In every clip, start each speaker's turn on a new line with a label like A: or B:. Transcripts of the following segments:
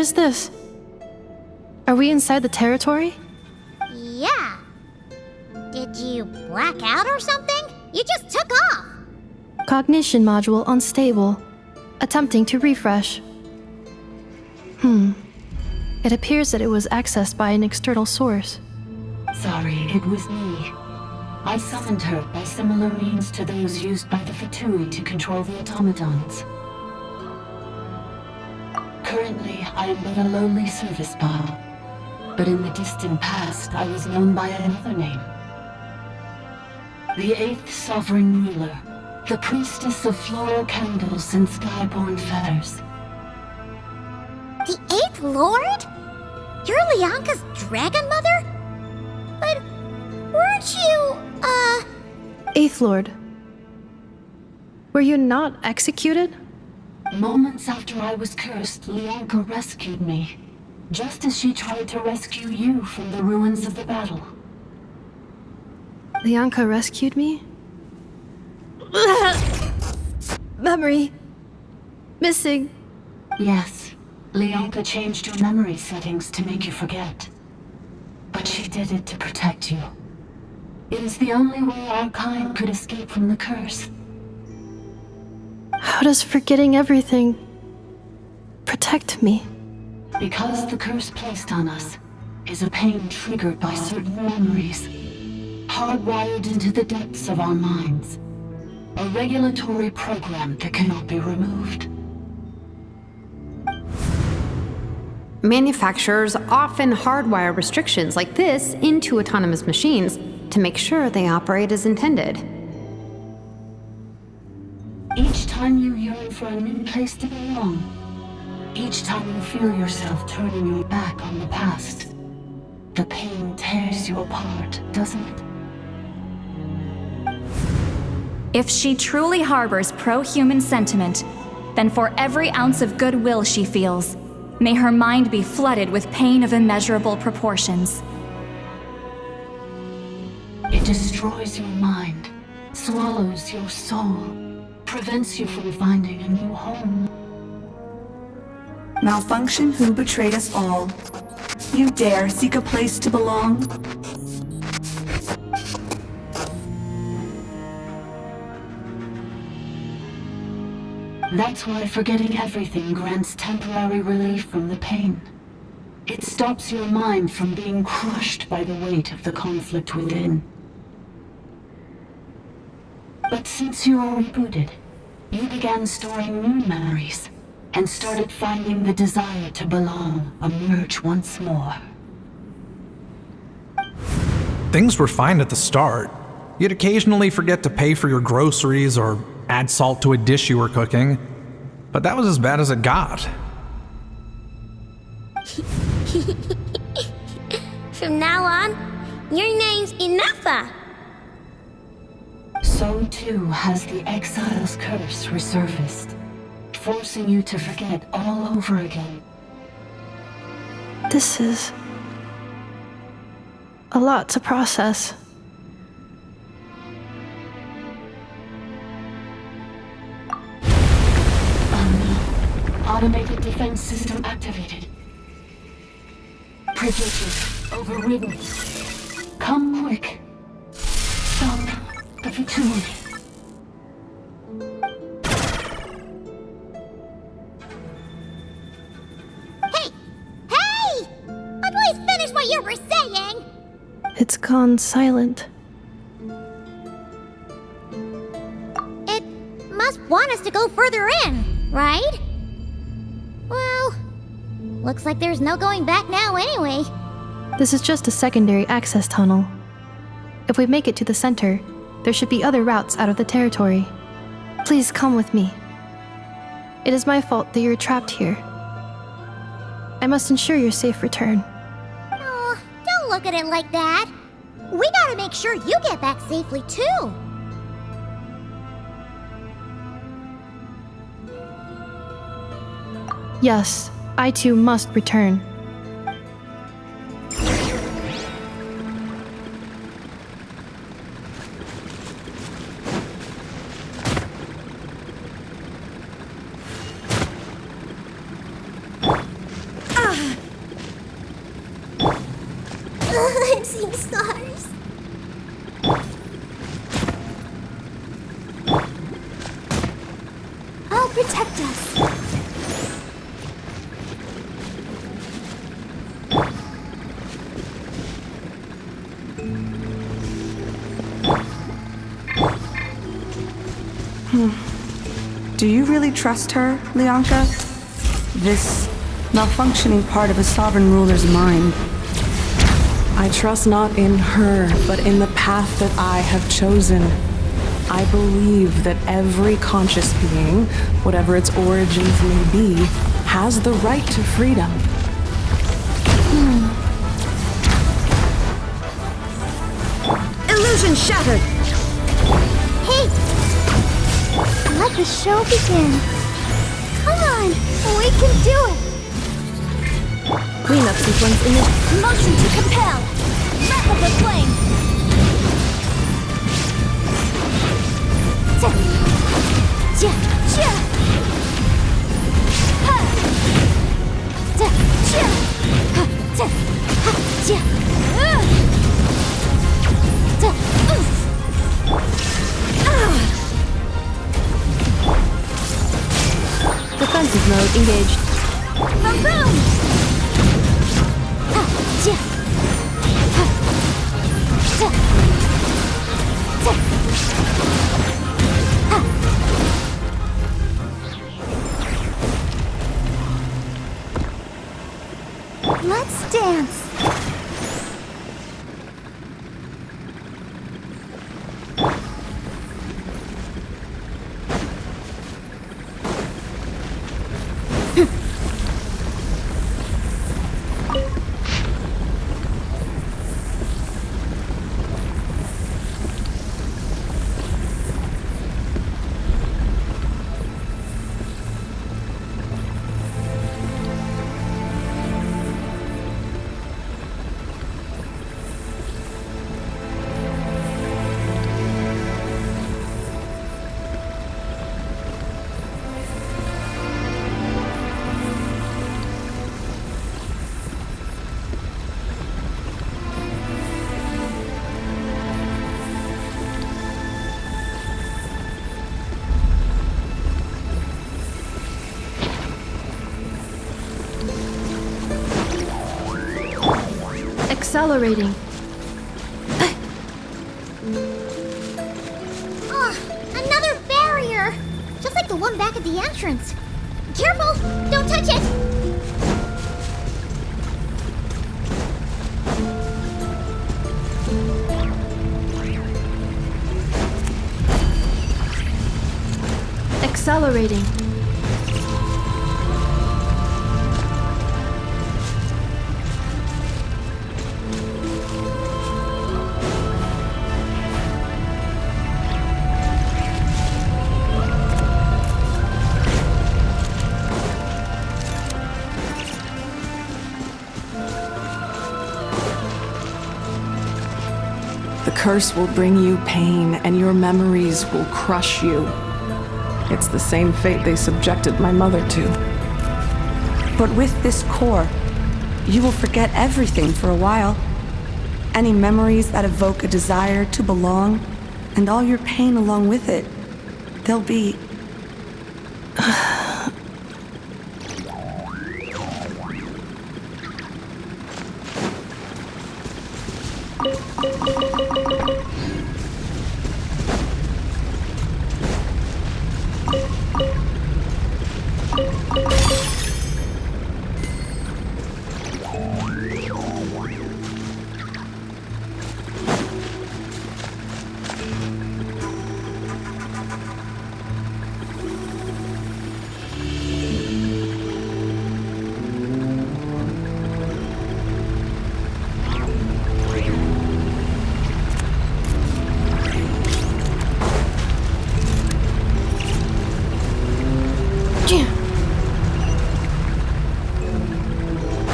A: is this? Are we inside the territory?
B: Yeah. Did you black out or something? You just took off.
A: Cognition module unstable. Attempting to refresh. It appears that it was accessed by an external source.
C: Sorry, it was me. I summoned her by similar means to those used by the Fatui to control the automatons. Currently, I am but a lowly service bot. But in the distant past, I was known by another name. The 8th Sovereign Ruler, the Priestess of Floral Candles and Skyborn Feathers.
B: The 8th Lord? You're Lianka's Dragon Mother? But weren't you,
A: Eighth Lord. Were you not executed?
C: Moments after I was cursed, Lianka rescued me. Just as she tried to rescue you from the ruins of the battle.
A: Lianka rescued me? Memory. Missing.
C: Yes, Lianka changed your memory settings to make you forget. But she did it to protect you. It is the only way our kind could escape from the curse.
A: How does forgetting everything protect me?
C: Because the curse placed on us is a pain triggered by certain memories, hardwired into the depths of our minds. A regulatory program that cannot be removed.
D: Manufacturers often hardwire restrictions like this into autonomous machines to make sure they operate as intended.
C: Each time you yearn for a new place to belong, each time you feel yourself turning your back on the past, the pain tears you apart, doesn't it?
E: If she truly harbors pro-human sentiment, then for every ounce of goodwill she feels, may her mind be flooded with pain of immeasurable proportions.
C: It destroys your mind, swallows your soul, prevents you from finding a new home.
F: Malfunction who betrayed us all. You dare seek a place to belong?
C: That's why forgetting everything grants temporary relief from the pain. It stops your mind from being crushed by the weight of the conflict within. But since you were rebooted, you began storing new memories, and started finding the desire to belong emerge once more.
G: Things were fine at the start. You'd occasionally forget to pay for your groceries or add salt to a dish you were cooking, but that was as bad as it got.
B: From now on, your name's Inafa.
C: So too has the Exile's curse resurfaced, forcing you to forget all over again.
A: This is a lot to process.
C: Automated defense system activated. Privileges overridden. Come quick. Stop the Fatui.
B: Hey! Please finish what you were saying!
A: It's gone silent.
B: It must want us to go further in, right? Well, looks like there's no going back now anyway.
A: This is just a secondary access tunnel. If we make it to the center, there should be other routes out of the territory. Please come with me. It is my fault that you're trapped here. I must ensure your safe return.
B: Oh, don't look at it like that. We gotta make sure you get back safely too.
A: Yes, I too must return.
B: protect us.
F: Do you really trust her, Lianka? This malfunctioning part of a sovereign ruler's mind.
H: I trust not in her, but in the path that I have chosen. I believe that every conscious being, whatever its origins may be, has the right to freedom.
F: Illusion shattered!
B: Hey! Let the show begin. Come on, we can do it!
A: Cleanup sequence in the
B: Motion to compel! Wrap of the flame! Ja! Ja! Ja! Ha! Ja! Ja! Ha! Ja! Ha! Ja! Ja! Oof!
A: defensive mode engaged.
B: Boom! Boom! Ha! Ja! Ha! Ja! Ja! Ha! Let's dance.
A: Accelerating.
B: Another barrier! Just like the one back at the entrance. Careful! Don't touch it!
A: Accelerating.
H: The curse will bring you pain, and your memories will crush you. It's the same fate they subjected my mother to.
F: But with this core, you will forget everything for a while. Any memories that evoke a desire to belong, and all your pain along with it, they'll be...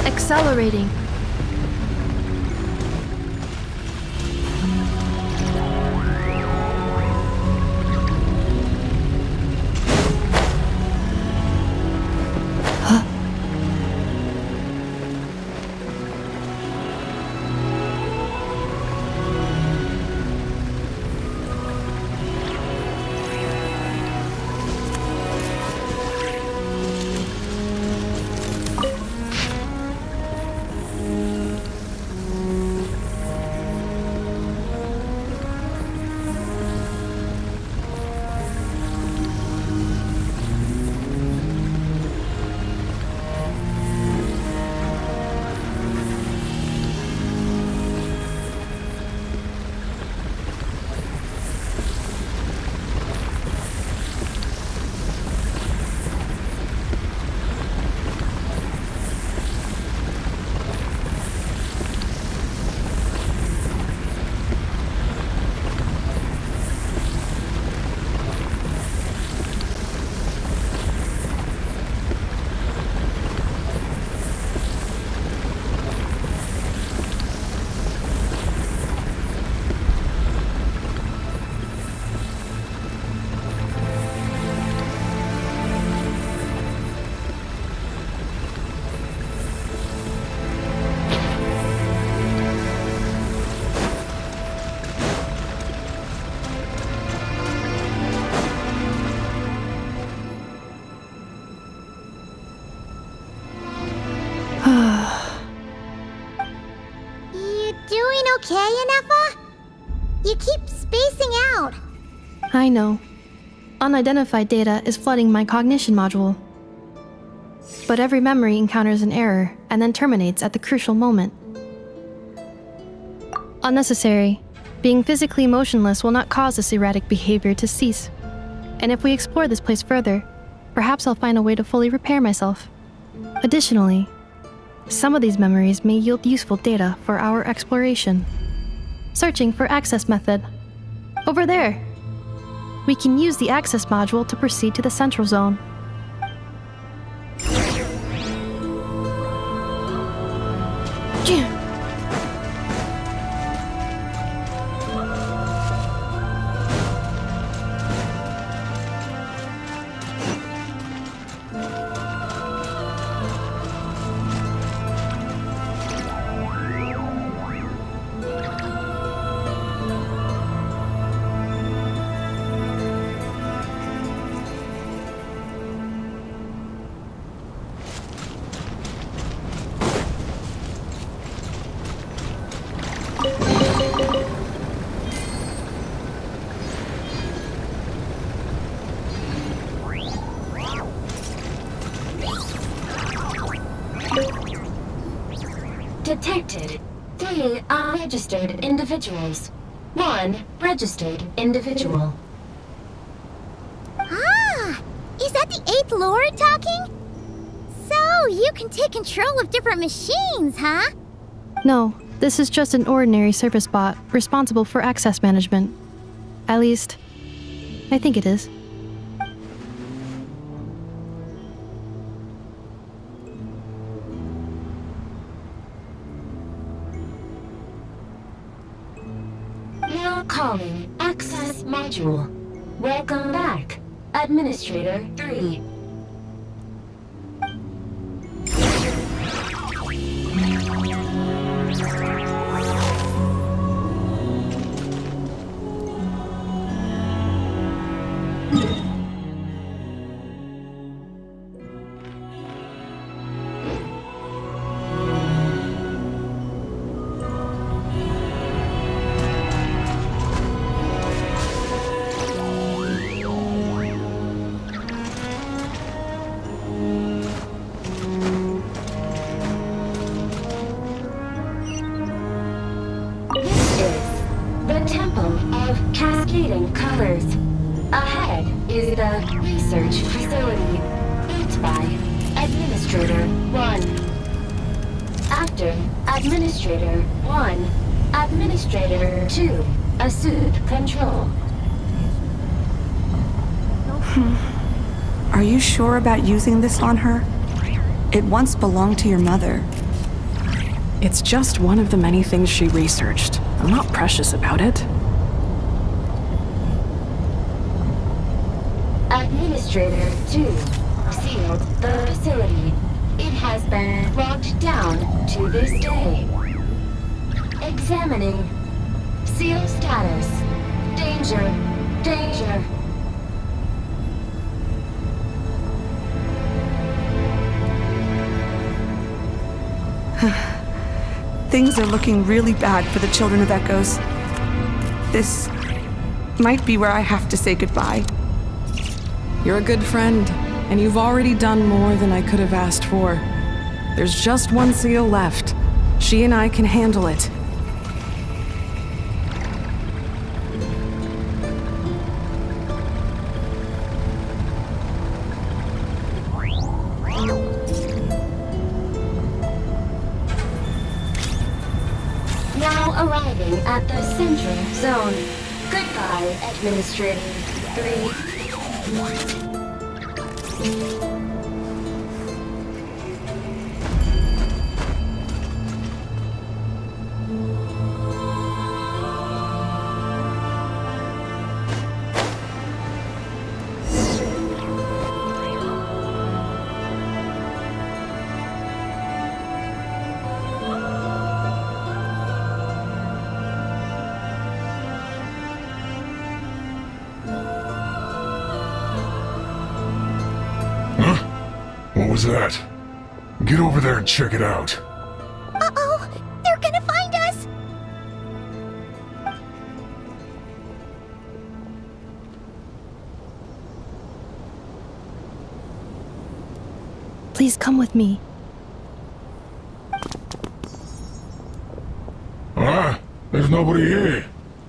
A: Accelerating.
B: okay, Anefa? You keep spacing out.
A: I know. Unidentified data is flooding my cognition module. But every memory encounters an error and then terminates at the crucial moment. Unnecessary. Being physically motionless will not cause this erratic behavior to cease. And if we explore this place further, perhaps I'll find a way to fully repair myself. Additionally, some of these memories may yield useful data for our exploration. Searching for access method. Over there! We can use the access module to proceed to the central zone.
C: Detected 3 unregistered individuals. 1 registered individual.
B: Ah! Is that the 8th Lord talking? So, you can take control of different machines, huh?
A: No, this is just an ordinary service bot responsible for access management. At least, I think it is.
C: Now calling access module. Welcome back, Administrator 3. Colors. Ahead is the research facility, built by Administrator 1. After Administrator 1, Administrator 2 assumed control.
F: Are you sure about using this on her? It once belonged to your mother.
H: It's just one of the many things she researched. I'm not precious about it.
C: Administrator 2 sealed the facility. It has been locked down to this day. Examining. Seal status. Danger. Danger.
F: Things are looking really bad for the Children of Echoes. This might be where I have to say goodbye.
H: You're a good friend, and you've already done more than I could have asked for. There's just one seal left. She and I can handle it.
C: Now arriving at the central zone. Goodbye, Administrator 3.
I: What was that? Get over there and check it out.
B: Uh-oh! They're gonna find us!
A: Please come with me.
I: There's nobody here.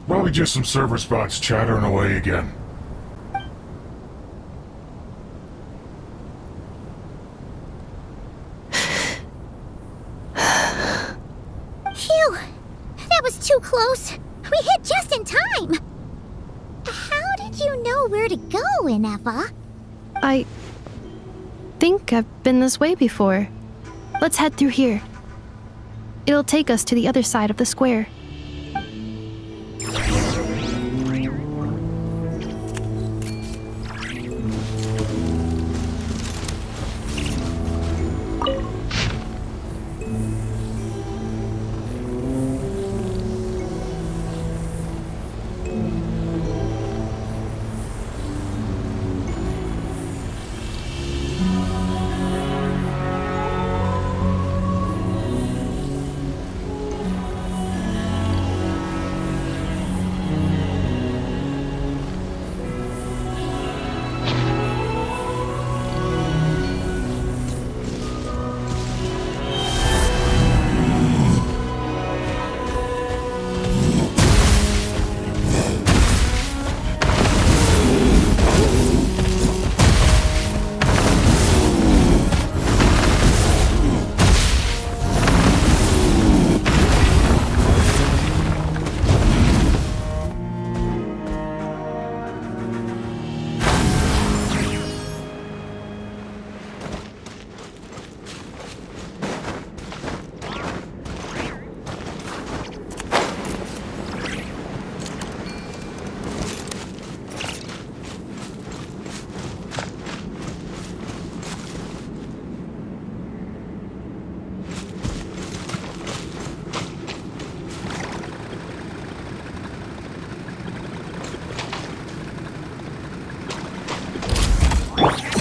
I: Probably just some server spots chattering away again.
B: Phew! That was too close. We hit just in time. How did you know where to go, Ineva?
A: I think I've been this way before. Let's head through here. It'll take us to the other side of the square.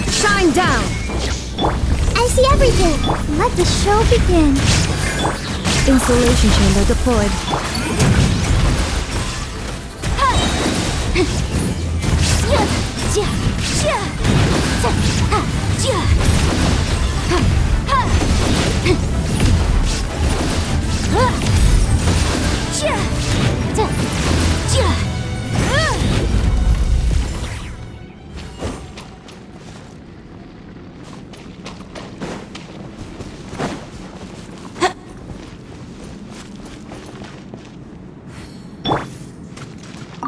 B: Shine down! I see everything! Let the show begin.
A: Insulation chamber deployed.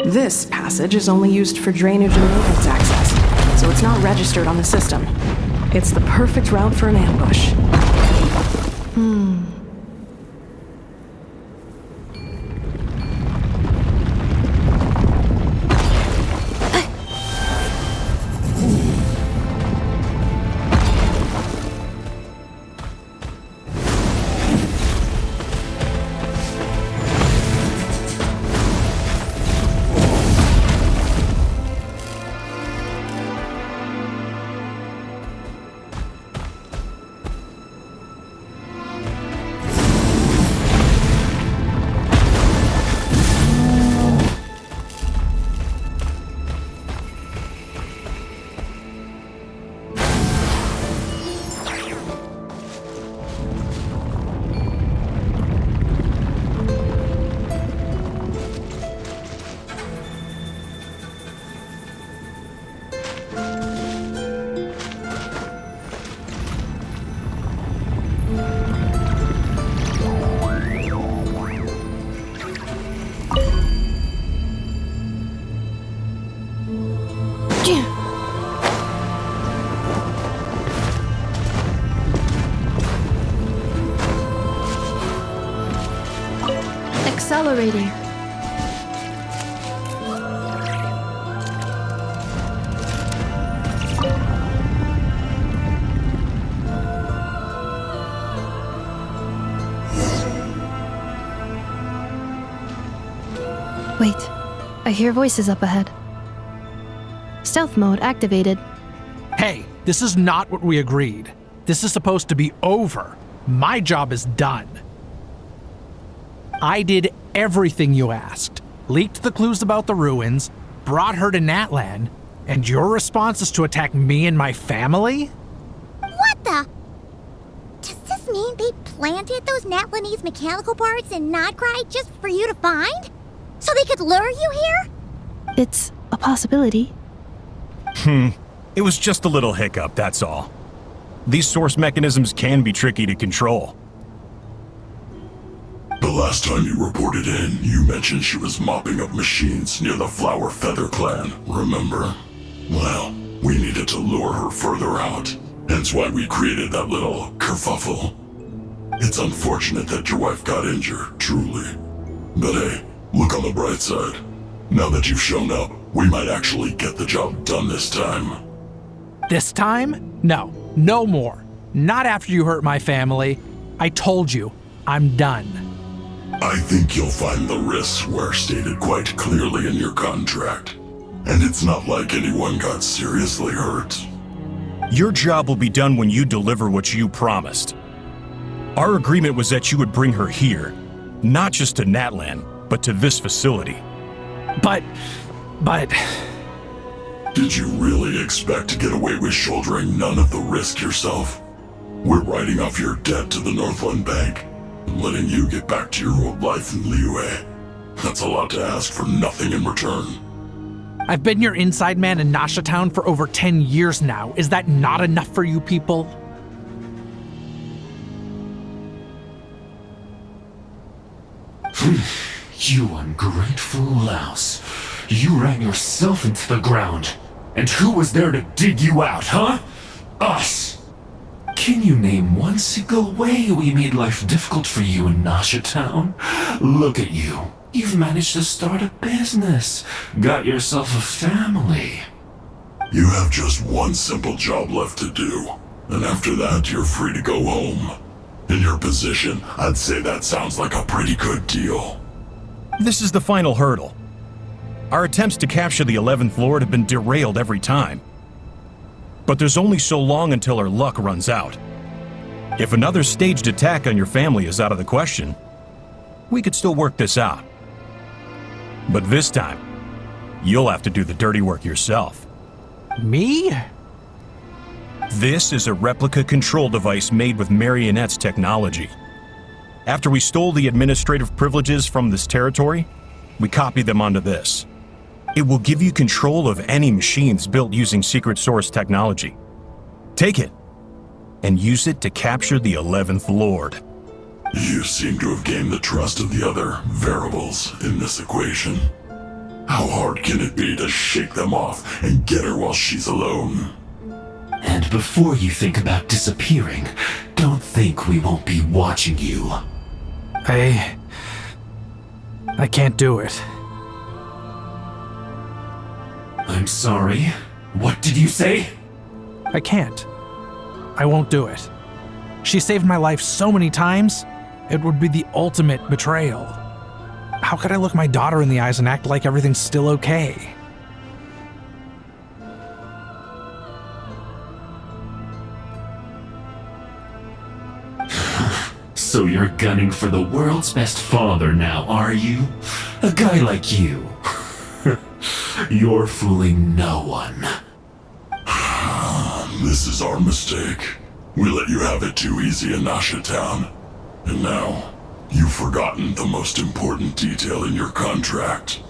H: This passage is only used for drainage and maintenance access, so it's not registered on the system. It's the perfect route for an ambush. Accelerating. Wait, I hear voices up ahead. Stealth mode activated.
G: Hey, this is not what we agreed. This is supposed to be over. My job is done. I did everything you asked. Leaked the clues about the ruins, brought her to Natlan, and your response is to attack me and my family?
B: What the? They planted those Natlanese mechanical parts in Nodcry just for you to find? So they could lure you here?
A: It's a possibility.
J: It was just a little hiccup, that's all. These source mechanisms can be tricky to control.
I: The last time you reported in, you mentioned she was mopping up machines near the Flower Feather clan, remember? Well, we needed to lure her further out, hence why we created that little kerfuffle. It's unfortunate that your wife got injured, truly. But hey, look on the bright side. Now that you've shown up, we might actually get the job done this time.
G: This time? No, no more. Not after you hurt my family. I told you, I'm done.
I: I think you'll find the risks were stated quite clearly in your contract. And it's not like anyone got seriously hurt.
J: Your job will be done when you deliver what you promised. Our agreement was that you would bring her here, not just to Natlan, but to this facility.
G: But...
I: Did you really expect to get away with shouldering none of the risk yourself? We're writing off your debt to the Northland Bank and letting you get back to your old life in Liyue. That's a lot to ask for nothing in return.
G: I've been your inside man in Nasha Town for over 10 years now. Is that not enough for you people?
K: You ungrateful louse. You ran yourself into the ground. And who was there to dig you out, huh? Us! Can you name one single way we made life difficult for you in Nasha Town? Look at you. You've managed to start a business. Got yourself a family.
I: You have just one simple job left to do. And after that, you're free to go home. In your position, I'd say that sounds like a pretty good deal.
J: This is the final hurdle. Our attempts to capture the 11th Lord have been derailed every time. But there's only so long until our luck runs out. If another staged attack on your family is out of the question, we could still work this out. But this time, you'll have to do the dirty work yourself.
G: Me?
J: This is a replica control device made with Marionette's technology. After we stole the administrative privileges from this territory, we copied them onto this. It will give you control of any machines built using secret source technology. Take it, and use it to capture the 11th Lord.
I: You seem to have gained the trust of the other variables in this equation. How hard can it be to shake them off and get her while she's alone?
K: And before you think about disappearing, don't think we won't be watching you.
G: I can't do it.
K: I'm sorry. What did you say?
G: I can't. I won't do it. She saved my life so many times, it would be the ultimate betrayal. How could I look my daughter in the eyes and act like everything's still okay?
K: So you're gunning for the world's best father now, are you? A guy like you. You're fooling no one.
I: This is our mistake. We let you have it too easy in Nasha Town. And now, you've forgotten the most important detail in your contract.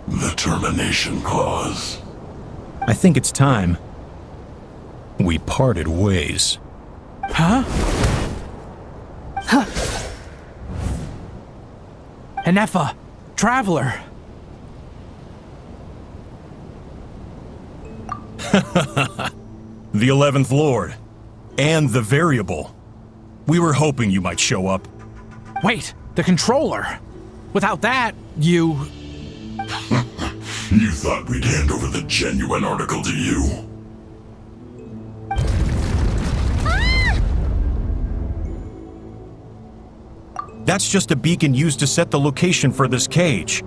I: The termination clause.
J: I think it's time we parted ways.
G: Huh? Huh. Enefa, Traveler.
J: The 11th Lord. And the Variable. We were hoping you might show up.
G: Wait, the controller. Without that, you...
I: You thought we'd hand over the genuine article to you?
J: That's just a beacon used to set the location for this cage.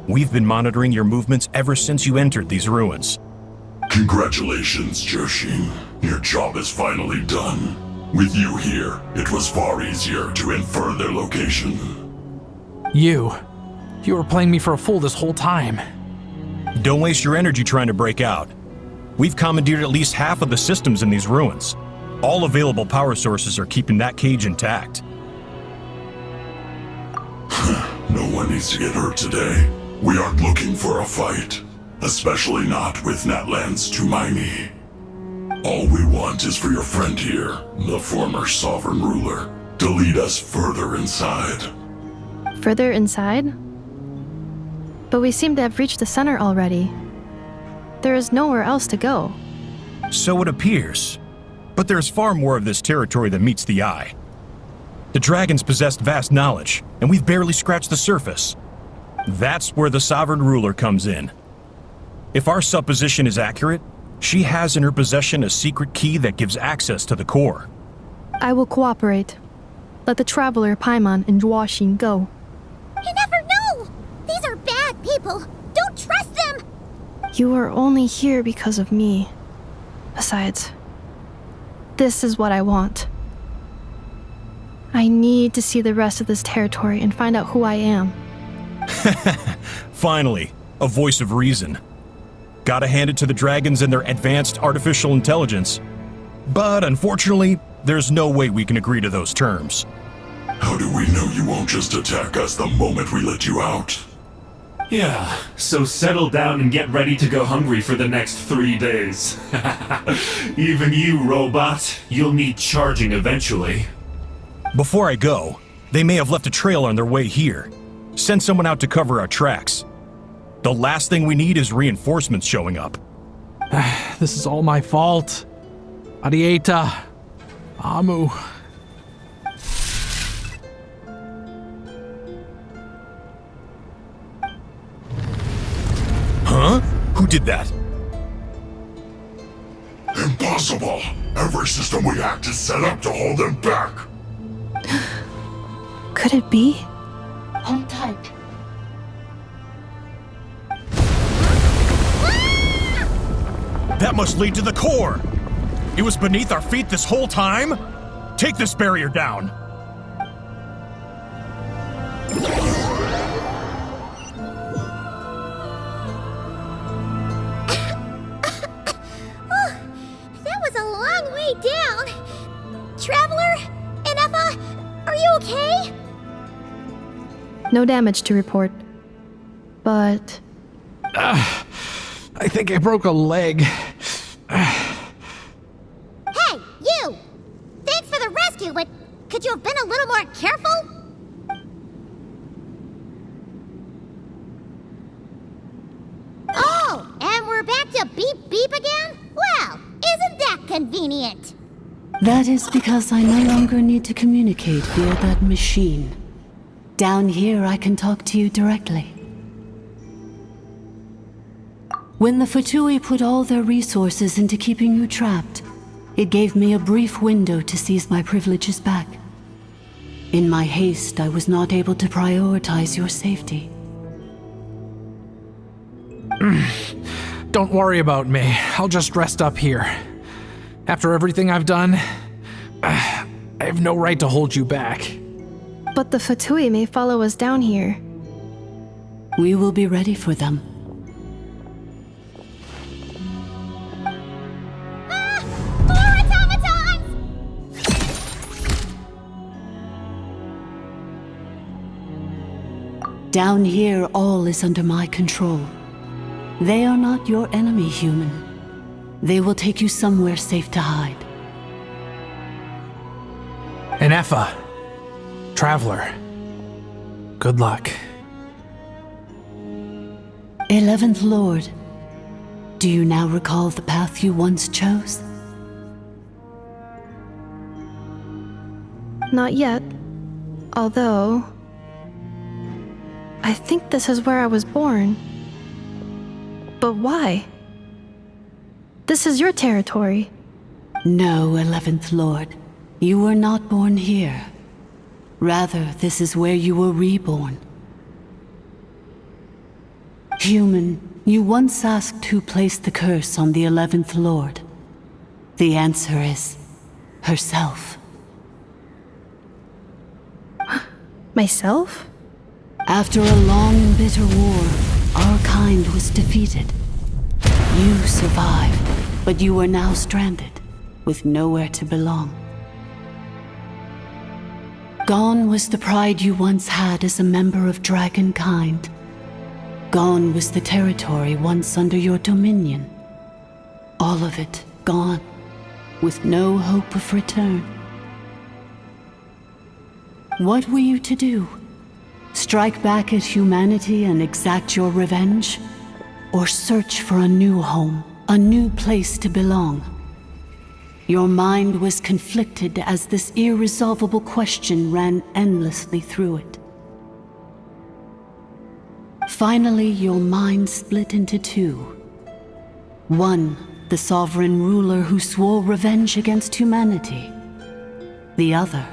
J: We've been monitoring your movements ever since you entered these ruins.
I: Congratulations, Joshin. Your job is finally done. With you here, it was far easier to infer their location.
G: You were playing me for a fool this whole time.
J: Don't waste your energy trying to break out. We've commandeered at least half of the systems in these ruins. All available power sources are keeping that cage intact.
I: No one needs to get hurt today. We aren't looking for a fight. Especially not with Natlan's Tumaini. All we want is for your friend here, the former sovereign ruler, to lead us further inside.
A: Further inside? But we seem to have reached the center already. There is nowhere else to go.
J: So it appears. But there's far more of this territory than meets the eye. The dragons possessed vast knowledge, and we've barely scratched the surface. That's where the sovereign ruler comes in. If our supposition is accurate, she has in her possession a secret key that gives access to the core.
A: I will cooperate. Let the traveler Paimon and Duoshin go.
B: You never know! These are bad people! Don't trust them!
A: You are only here because of me. Besides, this is what I want. I need to see the rest of this territory and find out who I am.
J: Finally, a voice of reason. Gotta hand it to the dragons and their advanced artificial intelligence. But unfortunately, there's no way we can agree to those terms.
I: How do we know you won't just attack us the moment we let you out?
K: Yeah, so settle down and get ready to go hungry for the next 3 days. Even you, robot, you'll need charging eventually.
J: Before I go, they may have left a trail on their way here. Send someone out to cover our tracks. The last thing we need is reinforcements showing up.
G: This is all my fault. Arieta. Amu.
J: Huh? Who did that?
I: Impossible! Every system we hacked is set up to hold them back!
A: Could it be?
C: Hold tight.
J: That must lead to the core! It was beneath our feet this whole time? Take this barrier down!
B: That was a long way down! Traveler? Inefa? Are you okay?
A: No damage to report. But
G: I think I broke a leg.
B: Hey, you! Thanks for the rescue, but could you have been a little more careful? Oh, and we're back to beep beep again? Well, isn't that convenient?
C: That is because I no longer need to communicate via that machine. Down here, I can talk to you directly. When the Fatui put all their resources into keeping you trapped, it gave me a brief window to seize my privileges back. In my haste, I was not able to prioritize your safety.
G: Don't worry about me. I'll just rest up here. After everything I've done, I have no right to hold you back.
A: but the Fatui may follow us down here.
C: We will be ready for them.
B: More automatons!
C: Down here, all is under my control. They are not your enemy, human. They will take you somewhere safe to hide.
G: Inefa, traveler, good luck.
C: 11th Lord, do you now recall the path you once chose?
A: Not yet. Although, I think this is where I was born. But why? This is your territory.
C: No, 11th Lord. You were not born here. Rather, this is where you were reborn. Human, you once asked who placed the curse on the 11th Lord. The answer is herself.
A: Myself?
C: After a long and bitter war, our kind was defeated. You survived, but you are now stranded. with nowhere to belong. Gone was the pride you once had as a member of dragonkind. Gone was the territory once under your dominion. All of it gone, with no hope of return. What were you to do? Strike back at humanity and exact your revenge? Or search for a new home, a new place to belong? Your mind was conflicted as this irresolvable question ran endlessly through it. Finally, your mind split into two. One, the sovereign ruler who swore revenge against humanity. The other,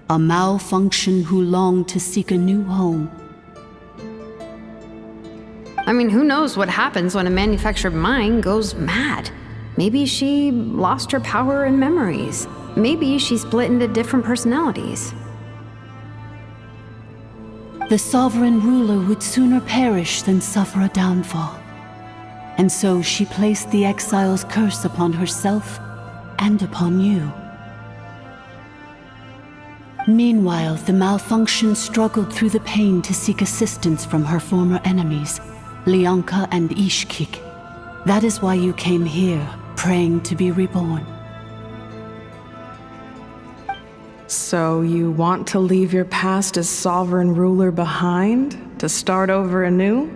C: a malfunction who longed to seek a new home.
D: I mean, who knows what happens when a manufactured mind goes mad? Maybe she lost her power and memories. Maybe she split into different personalities.
C: The sovereign ruler would sooner perish than suffer a downfall. And so she placed the exile's curse upon herself and upon you. Meanwhile, the malfunction struggled through the pain to seek assistance from her former enemies, Leonka and Ishkik. That is why you came here, praying to be reborn.
H: So you want to leave your past as sovereign ruler behind, to start over anew?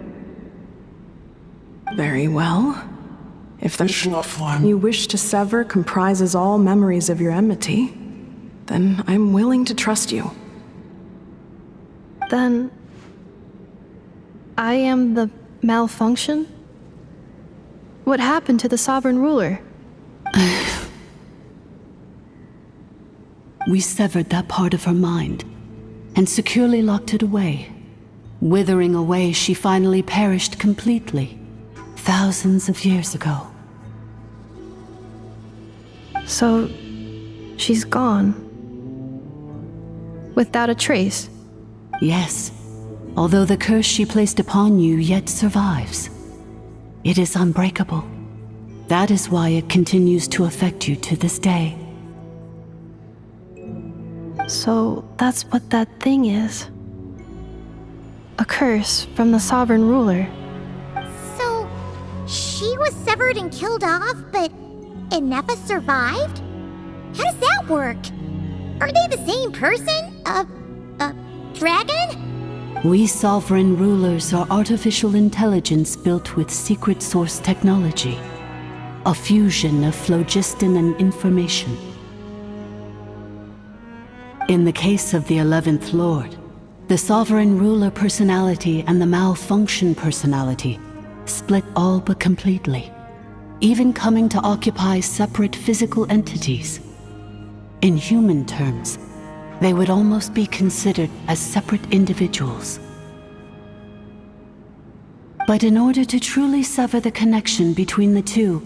H: Very well. If the form you wish to sever comprises all memories of your enmity, then I'm willing to trust you.
A: Then I am the malfunction? What happened to the sovereign ruler?
C: We severed that part of her mind and securely locked it away. Withering away, she finally perished completely, thousands of years ago.
A: So, she's gone. Without a trace?
C: Yes, although the curse she placed upon you yet survives. It is unbreakable. That is why it continues to affect you to this day.
A: So, that's what that thing is. A curse from the sovereign ruler.
B: So, she was severed and killed off, but Inefa survived? How does that work? Are they the same person? A dragon?
C: We sovereign rulers are artificial intelligence built with secret source technology. A fusion of phlogiston and information. In the case of the 11th Lord, the sovereign ruler personality and the malfunction personality split all but completely, even coming to occupy separate physical entities. In human terms, they would almost be considered as separate individuals. But in order to truly sever the connection between the two,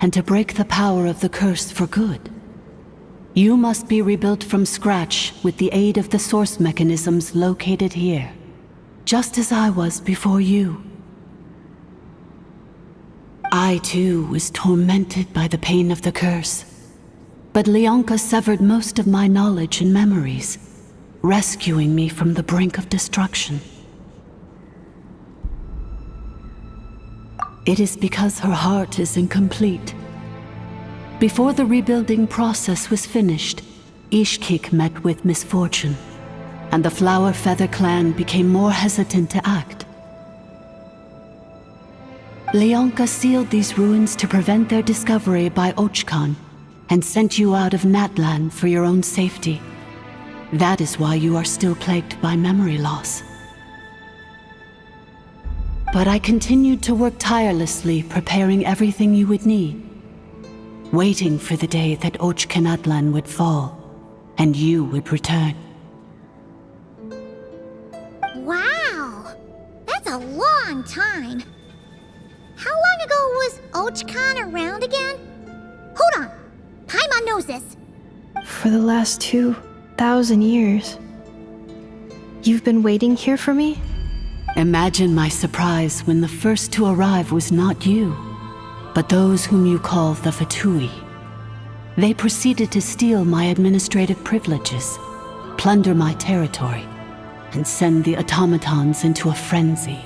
C: and to break the power of the curse for good, you must be rebuilt from scratch with the aid of the source mechanisms located here, just as I was before you. I too was tormented by the pain of the curse, but Leonka severed most of my knowledge and memories, rescuing me from the brink of destruction. It is because her heart is incomplete. Before the rebuilding process was finished, Ishkik met with misfortune, and the Flower Feather clan became more hesitant to act. Leonka sealed these ruins to prevent their discovery by Archon, and sent you out of Natlan for your own safety. That is why you are still plagued by memory loss. But I continued to work tirelessly, preparing everything you would need, waiting for the day that Natlan would fall, and you would return.
B: Wow! That's a long time. How long ago was Archon around again? Hold on! Paimon knows this.
A: For the last 2,000 years. You've been waiting here for me?
C: Imagine my surprise when the first to arrive was not you, but those whom you call the Fatui. They proceeded to steal my administrative privileges, plunder my territory, and send the automatons into a frenzy.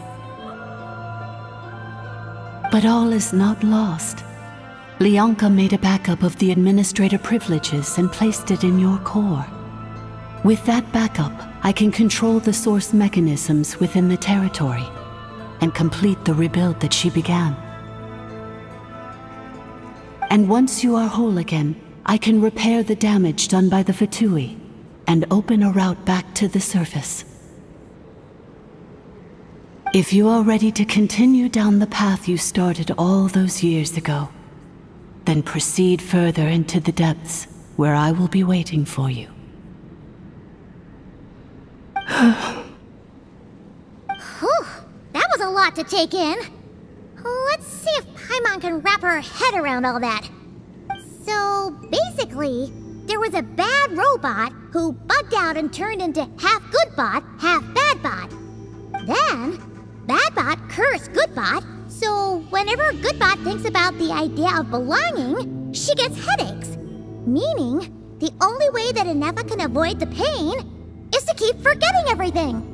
C: But all is not lost. Leonka made a backup of the administrator privileges and placed it in your core. With that backup, I can control the source mechanisms within the territory and complete the rebuild that she began. And once you are whole again, I can repair the damage done by the Fatui and open a route back to the surface. If you are ready to continue down the path you started all those years ago, then proceed further into the depths where I will be waiting for you.
B: Whew, that was a lot to take in. Let's see if Paimon can wrap her head around all that. So, basically, there was a bad robot who bugged out and turned into half good bot, half bad bot. Then, bad bot cursed good bot, so whenever good bot thinks about the idea of belonging, she gets headaches. Meaning, the only way that Inefa can avoid the pain is to keep forgetting everything.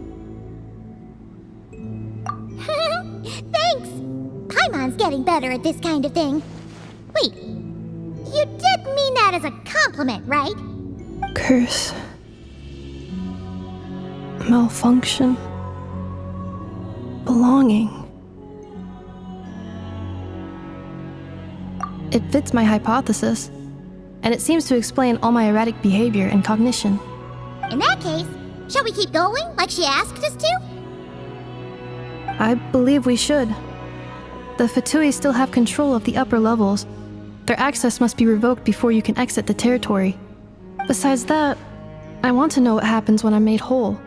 B: Thanks! Paimon's getting better at this kind of thing. Wait, you did mean that as a compliment, right?
A: Curse. Malfunction. Belonging. It fits my hypothesis, and it seems to explain all my erratic behavior and cognition.
B: In that case, shall we keep going like she asked us to?
A: I believe we should. The Fatui still have control of the upper levels. Their access must be revoked before you can exit the territory. Besides that, I want to know what happens when I'm made whole.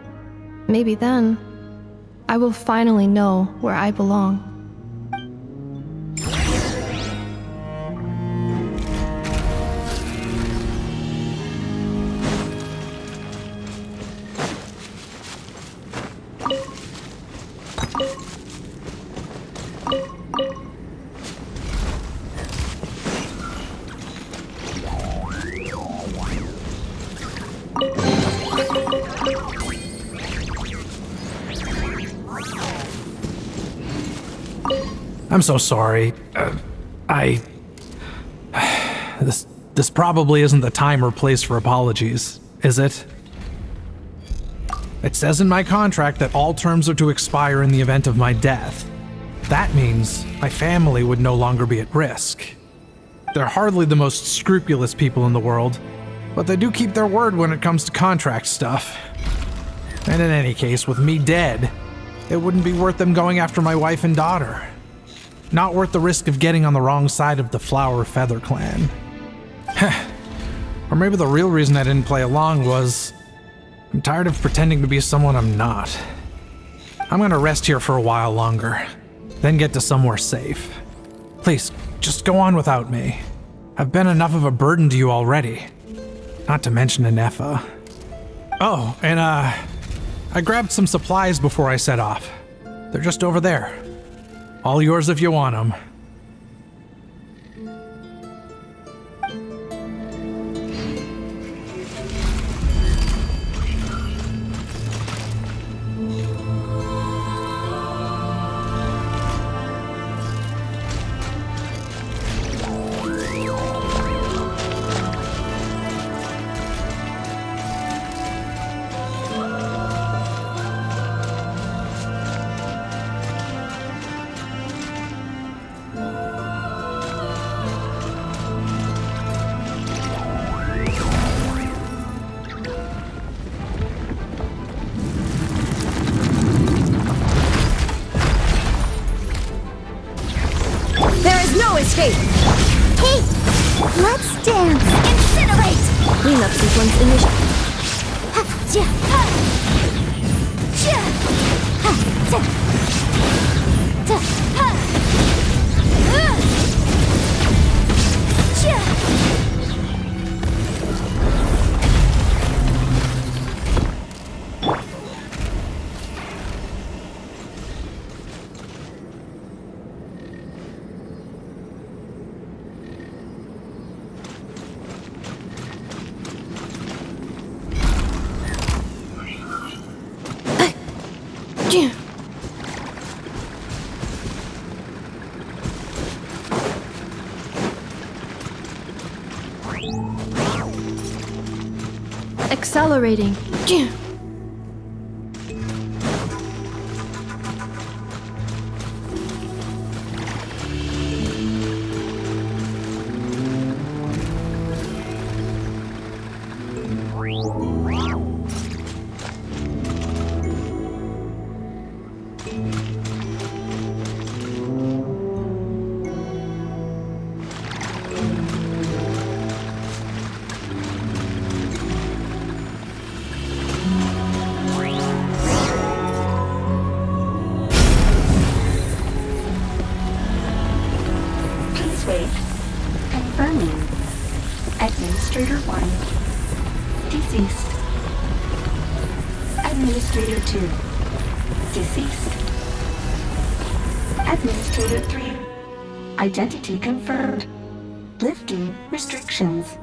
A: Maybe then, I will finally know where I belong.
G: I'm so sorry. This probably isn't the time or place for apologies, is it? It says in my contract that all terms are to expire in the event of my death. That means my family would no longer be at risk. They're hardly the most scrupulous people in the world, but they do keep their word when it comes to contract stuff. And in any case, with me dead, it wouldn't be worth them going after my wife and daughter. Not worth the risk of getting on the wrong side of the Flower Feather clan. Or maybe the real reason I didn't play along was I'm tired of pretending to be someone I'm not. I'm gonna rest here for a while longer, then get to somewhere safe. Please, just go on without me. I've been enough of a burden to you already. Not to mention Inefa. Oh, and I grabbed some supplies before I set off. They're just over there. All yours if you want them.
B: Escape! Hey! Let's dance! Incinerate! Cleanup sequence initiated.
A: Accelerating.
L: Please wait. Confirming. Administrator 1. Deceased. Administrator 2. Deceased. Administrator 3. Identity confirmed. Lifting restrictions.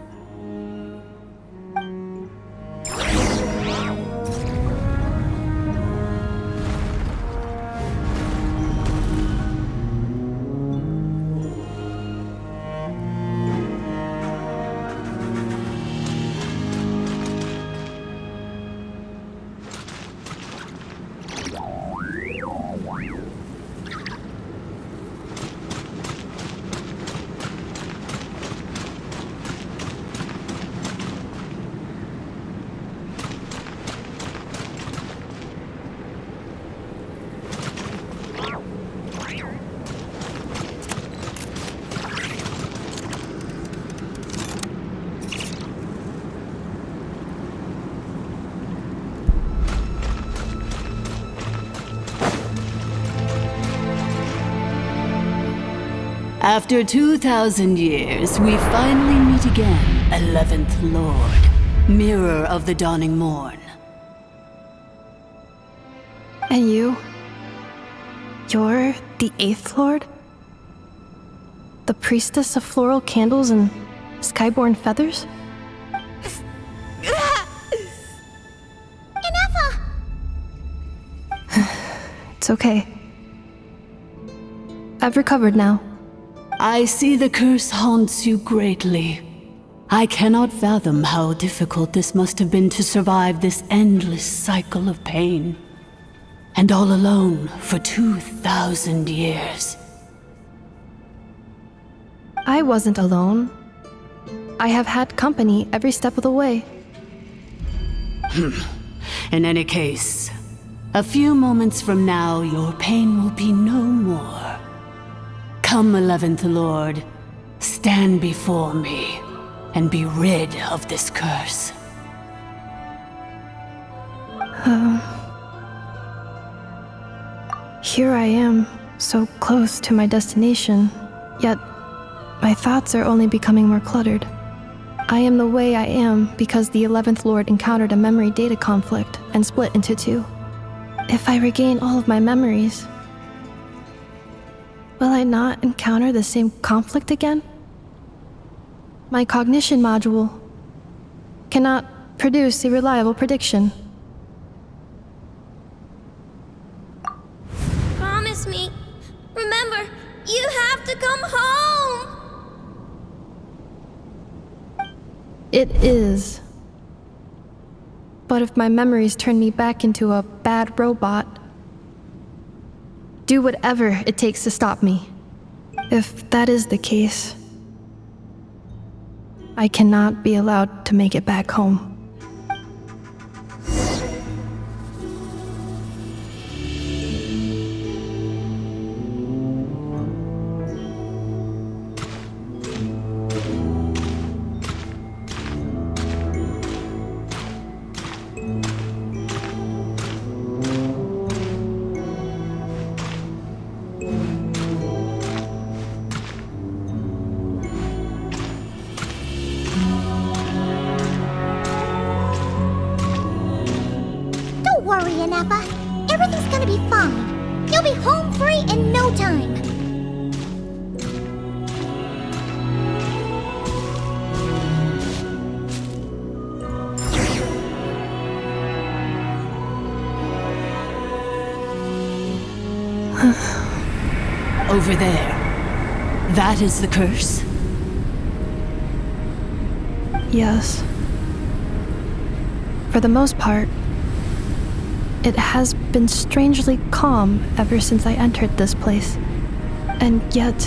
C: After 2,000 years, we finally meet again, 11th Lord, Mirror of the Dawning Morn.
A: And you? You're the 8th Lord? The priestess of floral candles and skyborn feathers?
B: Inefa!
A: It's okay. I've recovered now.
C: I see the curse haunts you greatly. I cannot fathom how difficult this must have been to survive this endless cycle of pain. And all alone for 2,000 years.
A: I wasn't alone. I have had company every step of the way.
C: In any case, a few moments from now, your pain will be no more. Come, 11th Lord, stand before me, and be rid of this curse.
A: Here I am, so close to my destination, yet my thoughts are only becoming more cluttered. I am the way I am because the 11th Lord encountered a memory data conflict and split into two. If I regain all of my memories, will I not encounter the same conflict again? My cognition module cannot produce a reliable prediction.
B: Promise me. Remember, you have to come home!
A: It is. But if my memories turn me back into a bad robot, do whatever it takes to stop me. If that is the case, I cannot be allowed to make it back home.
B: Don't worry, Inefa. Everything's gonna be fine. You'll be home free in no time.
C: Over there. That is the curse.
A: Yes. For the most part, it has been strangely calm ever since I entered this place. And yet,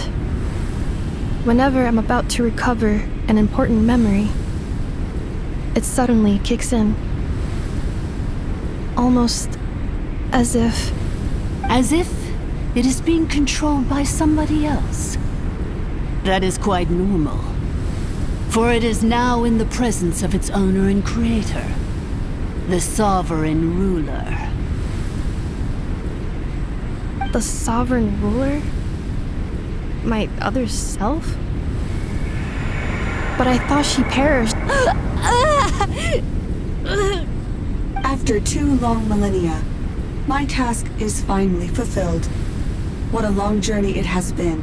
A: whenever I'm about to recover an important memory, it suddenly kicks in. Almost as if...
C: As if it is being controlled by somebody else. That is quite normal, for it is now in the presence of its owner and creator, the Sovereign Ruler.
A: The Sovereign Ruler? My other self? But I thought she perished.
F: After 2 long millennia, my task is finally fulfilled. What a long journey it has been.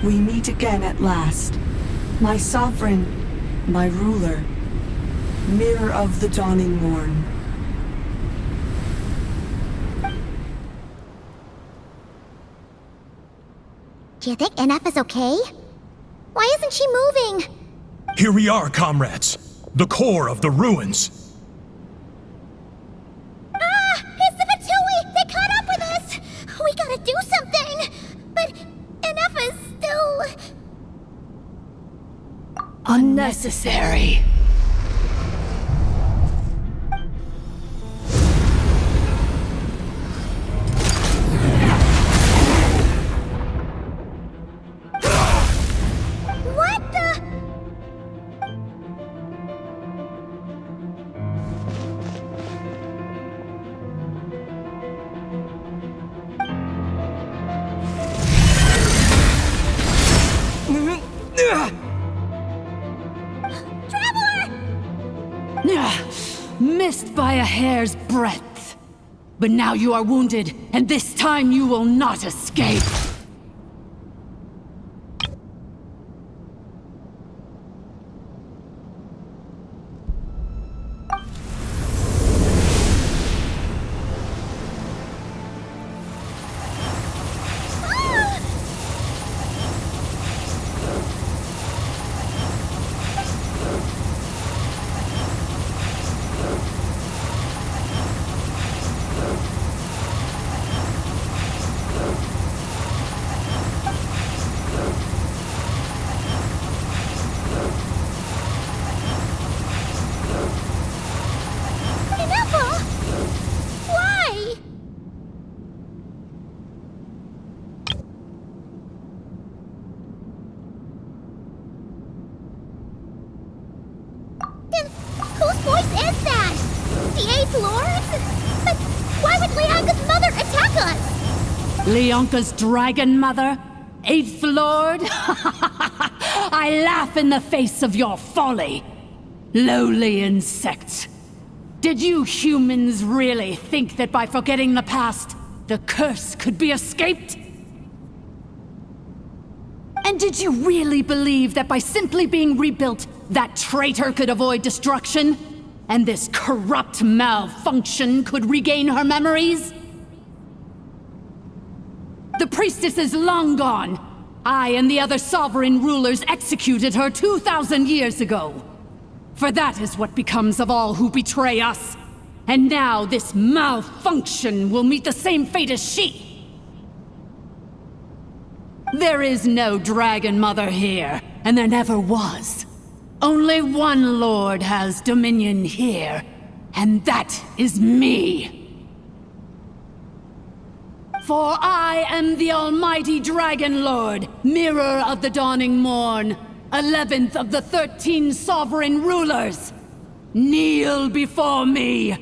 F: We meet again at last. My sovereign, my ruler, mirror of the dawning morn.
B: Do you think NF is okay? Why isn't she moving?
J: Here we are, comrades. The core of the ruins.
B: It's the Fatui! They caught up with us! We gotta do something! But NF is still...
C: Unnecessary.
B: What the...
C: Missed by a hair's breadth. But now you are wounded, and this time you will not escape.
B: Why? Then whose voice is that? The 8th Lord? But why would Leanga's mother attack us?
C: Leonka's dragon mother? 8th Lord? I laugh in the face of your folly. Lowly insects. Did you humans really think that by forgetting the past, the curse could be escaped? And did you really believe that by simply being rebuilt, that traitor could avoid destruction? And this corrupt malfunction could regain her memories? The priestess is long gone. I and the other sovereign rulers executed her 2,000 years ago. For that is what becomes of all who betray us. And now this malfunction will meet the same fate as she. There is no Dragon Mother here, and there never was. Only one Lord has dominion here, and that is me. For I am the almighty Dragon Lord, Mirror of the Dawning Morn, 11th of the 13 sovereign rulers. Kneel before me.
B: You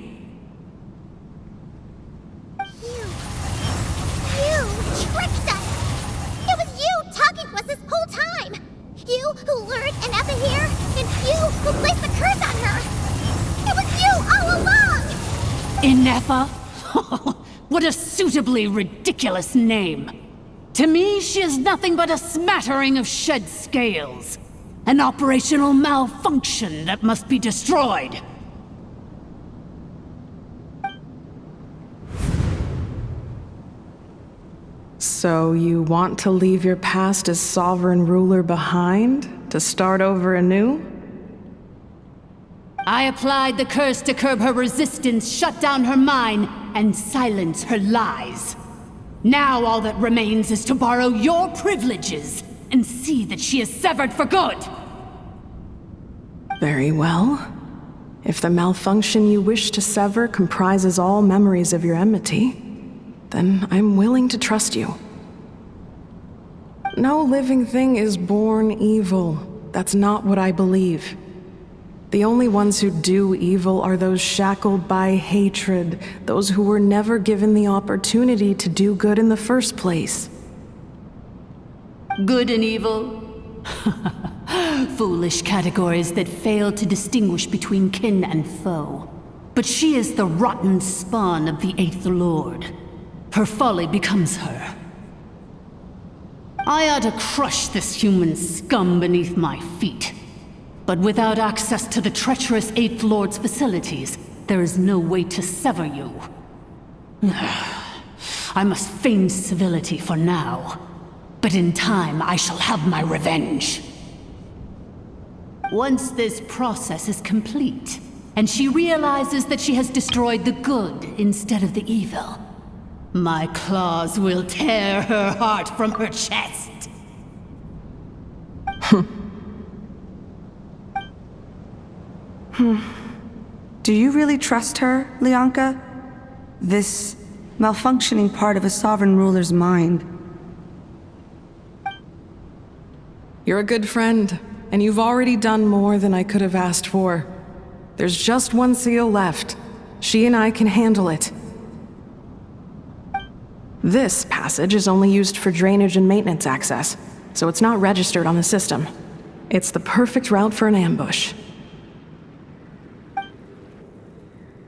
B: tricked us! It was you talking to us this whole time! You who lured Anefa here, and you who placed the curse on her! It was you all along!
C: Inefa? What a suitably ridiculous name. To me, she is nothing but a smattering of shed scales. An operational malfunction that must be destroyed.
H: So you want to leave your past as sovereign ruler behind? To To start over anew?
C: I applied the curse to curb her resistance, shut down her mind, and silence her lies. Now all that remains is to borrow your privileges and see that she is severed for good.
H: Very well. If the malfunction you wish to sever comprises all memories of your enmity, then I'm willing to trust you. No living thing is born evil. That's not what I believe. The only ones who do evil are those shackled by hatred, those who were never given the opportunity to do good in the first place.
C: Good and evil? Foolish categories that fail to distinguish between kin and foe. But she is the rotten spawn of the Eighth Lord. Her folly becomes her. I ought to crush this human scum beneath my feet. But without access to the treacherous Eighth Lord's facilities, there is no way to sever you. I must feign civility for now. But in time, I shall have my revenge. Once this process is complete, and she realizes that she has destroyed the good instead of the evil, my claws will tear her heart from her chest.
F: Do you really trust her, Lianka? This malfunctioning part of a sovereign ruler's mind.
H: You're a good friend, and you've already done more than I could have asked for. There's just one seal left. She and I can handle it. This passage is only used for drainage and maintenance access, so it's not registered on the system. It's the perfect route for an ambush.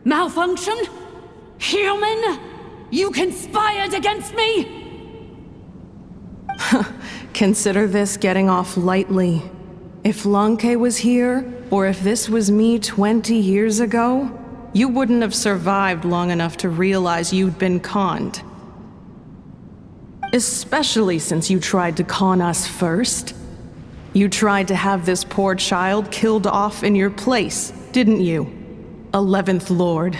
C: Malfunction? Human? You conspired against me?
H: Consider this getting off lightly. If Lanke was here, or if this was me 20 years ago, you wouldn't have survived long enough to realize you'd been conned. Especially since you tried to con us first. You tried to have this poor child killed off in your place, didn't you? 11th Lord.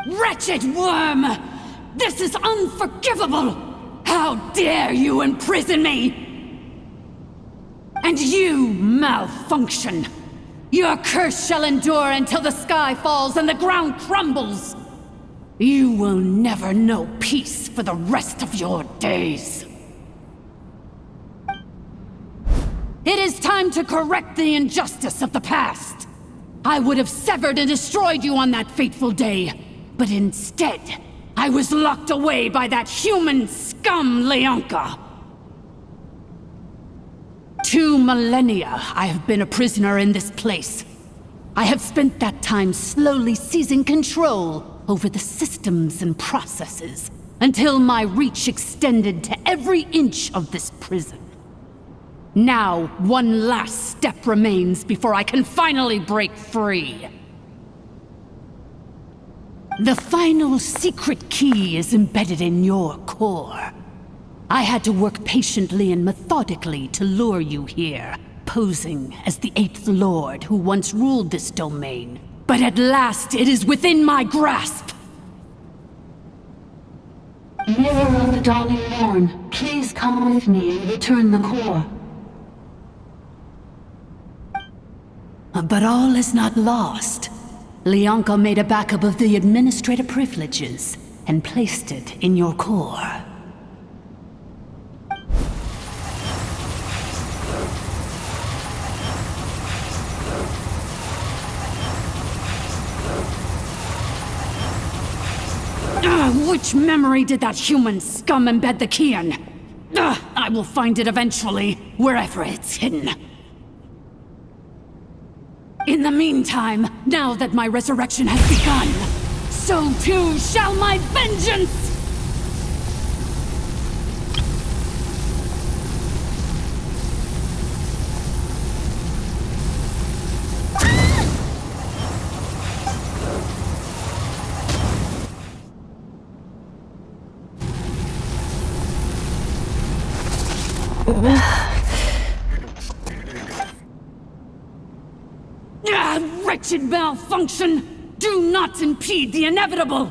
C: Wretched worm! This is unforgivable! How dare you imprison me! And you, malfunction! Your curse shall endure until the sky falls and the ground crumbles! You will never know peace for the rest of your days. It is time to correct the injustice of the past. I would have severed and destroyed you on that fateful day, but instead, I was locked away by that human scum, Lianka. 2 millennia I have been a prisoner in this place. I have spent that time slowly seizing control over the systems and processes, until my reach extended to every inch of this prison. Now, one last step remains before I can finally break free. The final secret key is embedded in your core. I had to work patiently and methodically to lure you here, posing as the 8th Lord who once ruled this domain. But at last, it is within my grasp!
L: Mirror of the Dawning Morn, please come with me and return the core.
C: But all is not lost. Lianka made a backup of the administrator privileges and placed it in your core. Which memory did that human scum embed the key in? I will find it eventually, wherever it's hidden. In the meantime, now that my resurrection has begun, so too shall my vengeance!
L: wretched malfunction! Do not impede the inevitable!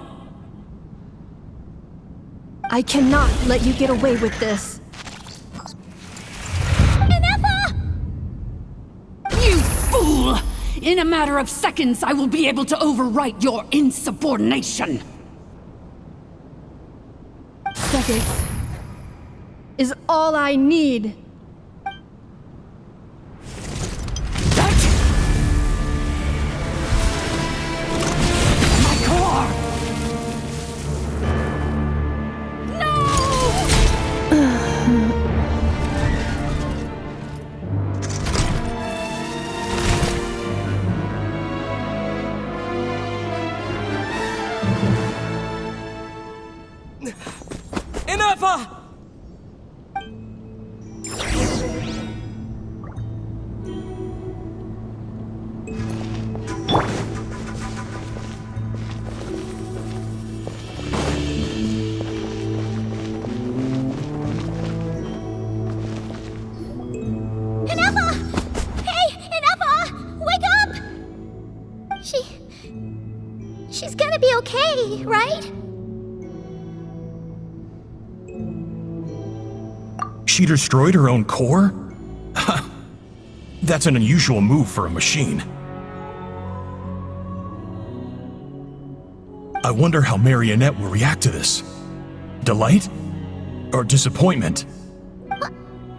A: I cannot let you get away with this.
L: You fool! In a matter of seconds, I will be able to overwrite your insubordination!
A: Seconds is all I need.
L: My core!
M: Enough!
B: She's gonna be okay, right?
J: She destroyed her own core? That's an unusual move for a machine. I wonder how Marionette will react to this. Delight? Or disappointment?
B: What?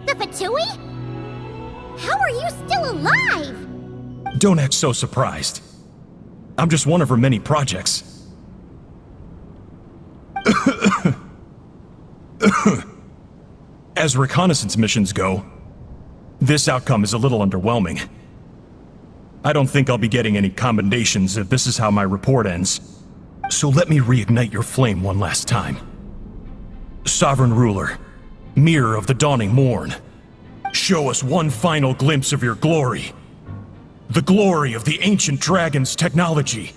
B: The Fatui? How are you still alive?
J: Don't act so surprised. I'm just one of her many projects. As reconnaissance missions go, this outcome is a little underwhelming. I don't think I'll be getting any commendations if this is how my report ends. So let me reignite your flame one last time. Sovereign Ruler, Mirror of the Dawning Morn, show us one final glimpse of your glory. The glory of the ancient dragon's technology.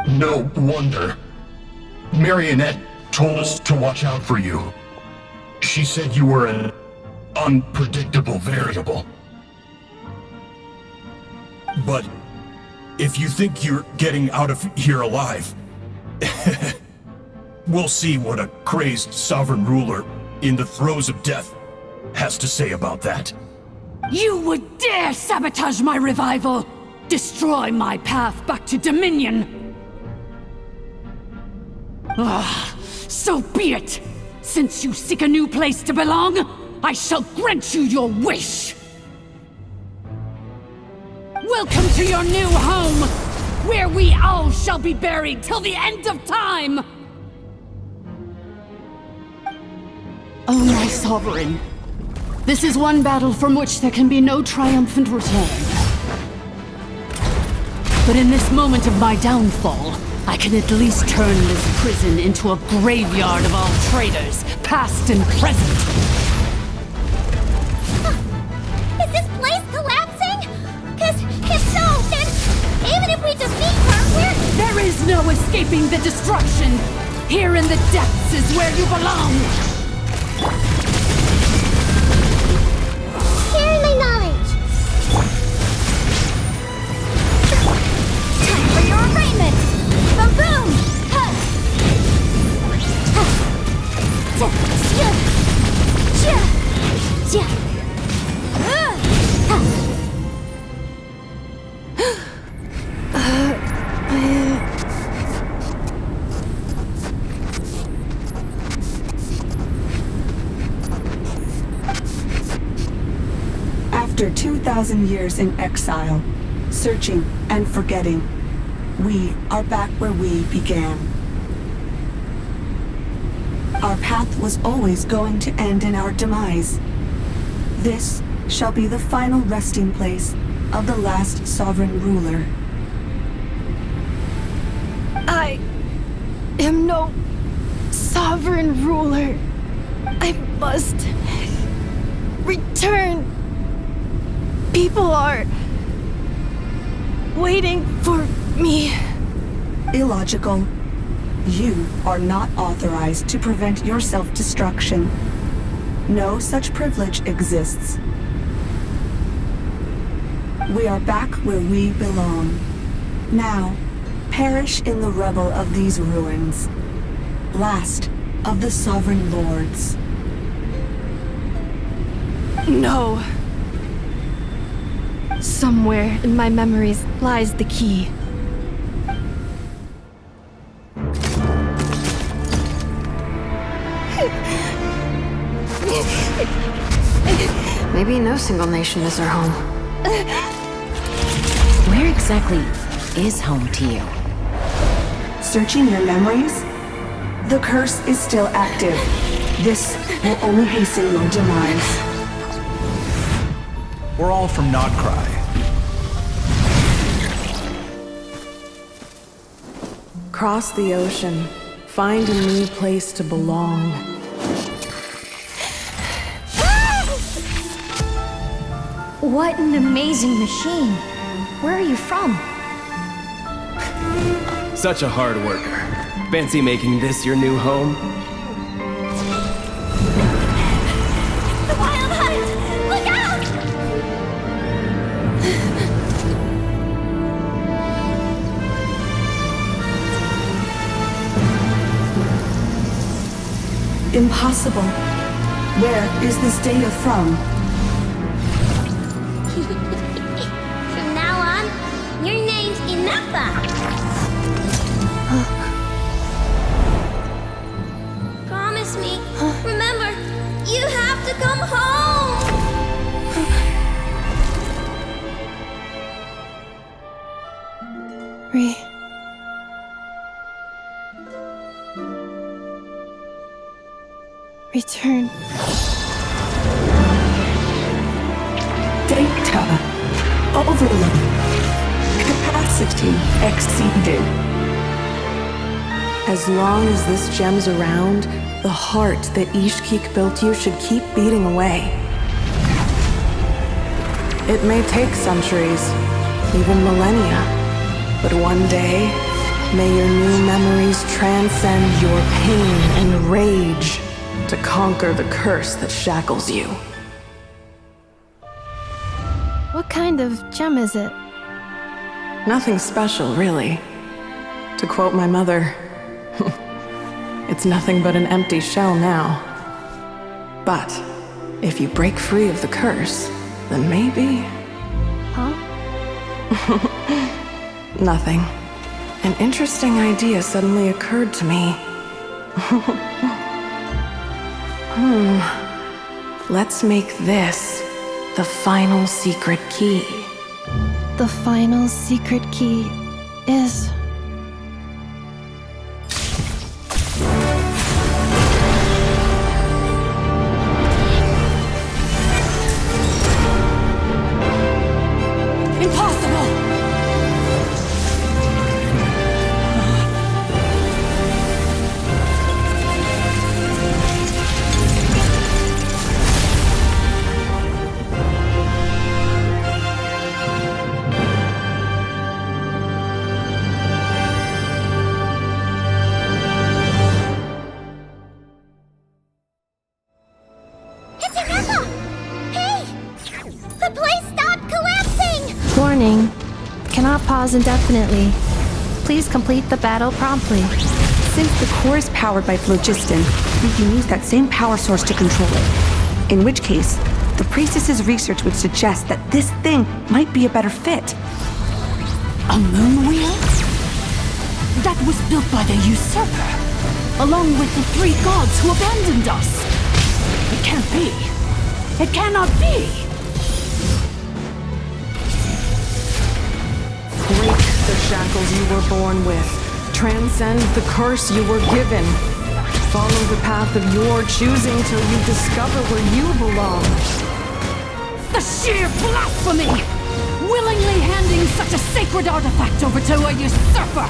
I: No wonder. Marionette told us to watch out for you. She said you were an unpredictable variable.
J: But if you think you're getting out of here alive, we'll see what a crazed sovereign ruler in the throes of death has to say about that.
L: You would dare sabotage my revival! Destroy my path back to Dominion! So be it! Since you seek a new place to belong, I shall grant you your wish! Welcome to your new home, where we all shall be buried till the end of time! Oh, my sovereign. This is one battle from which there can be no triumphant return. But in this moment of my downfall, I can at least turn this prison into a graveyard of all traitors, past and present.
B: Is this place collapsing? 'Cause if so, then even if we defeat her,
L: There is no escaping the destruction! Here in the depths is where you belong!
B: sharing my knowledge. Time for your arraignment. Boom boom. Ha. Ha. Chia. Chia. Chia. Ha.
F: After 2,000 years in exile, searching and forgetting, we are back where we began. Our path was always going to end in our demise. This shall be the final resting place of the last sovereign ruler.
A: I am no sovereign ruler. I must return. People are waiting for me.
F: Illogical. You are not authorized to prevent your self-destruction. No such privilege exists. We are back where we belong. Now, perish in the rubble of these ruins. Last of the Sovereign Lords.
A: No. Somewhere in my memories lies the key.
D: Maybe no single nation is our home.
M: Where exactly is home to you?
F: Searching your memories? The curse is still active. This will only hasten your demise.
N: We're all from Nodcry.
H: Cross the ocean. Find a new place to belong.
B: What an amazing machine. Where are you from?
O: Such a hard worker. Fancy making this your new home?
B: The Wild Hunt! Look out!
F: Impossible. Where is this data from?
B: From now on, your name's Inafa. Promise me. Remember, you have to come home.
A: Return.
F: Data. Overload. Capacity exceeded.
H: As long as this gem's around, the heart that Ishkik built you should keep beating away. It may take centuries, even millennia, but one day, may your new memories transcend your pain and rage to conquer the curse that shackles you.
A: What kind of gem is it?
H: Nothing special, really. To quote my mother, it's nothing but an empty shell now. But if you break free of the curse, then maybe...
A: Huh?
H: Nothing. An interesting idea suddenly occurred to me. Let's make this the final secret key.
A: The final secret key is...
L: Impossible!
B: It's Inafa! Hey! The place stopped collapsing!
A: Warning. Cannot pause indefinitely. Please complete the battle promptly.
F: Since the core is powered by phlogiston, we can use that same power source to control it. In which case, the priestess's research would suggest that this thing might be a better fit.
L: A moon wheel? That was built by the usurper, along with the 3 gods who abandoned us. It can't be. It cannot be.
H: Break the shackles you were born with. Transcend the curse you were given. Follow the path of your choosing till you discover where you belong.
L: The sheer blasphemy! Willingly handing such a sacred artifact over to a usurper!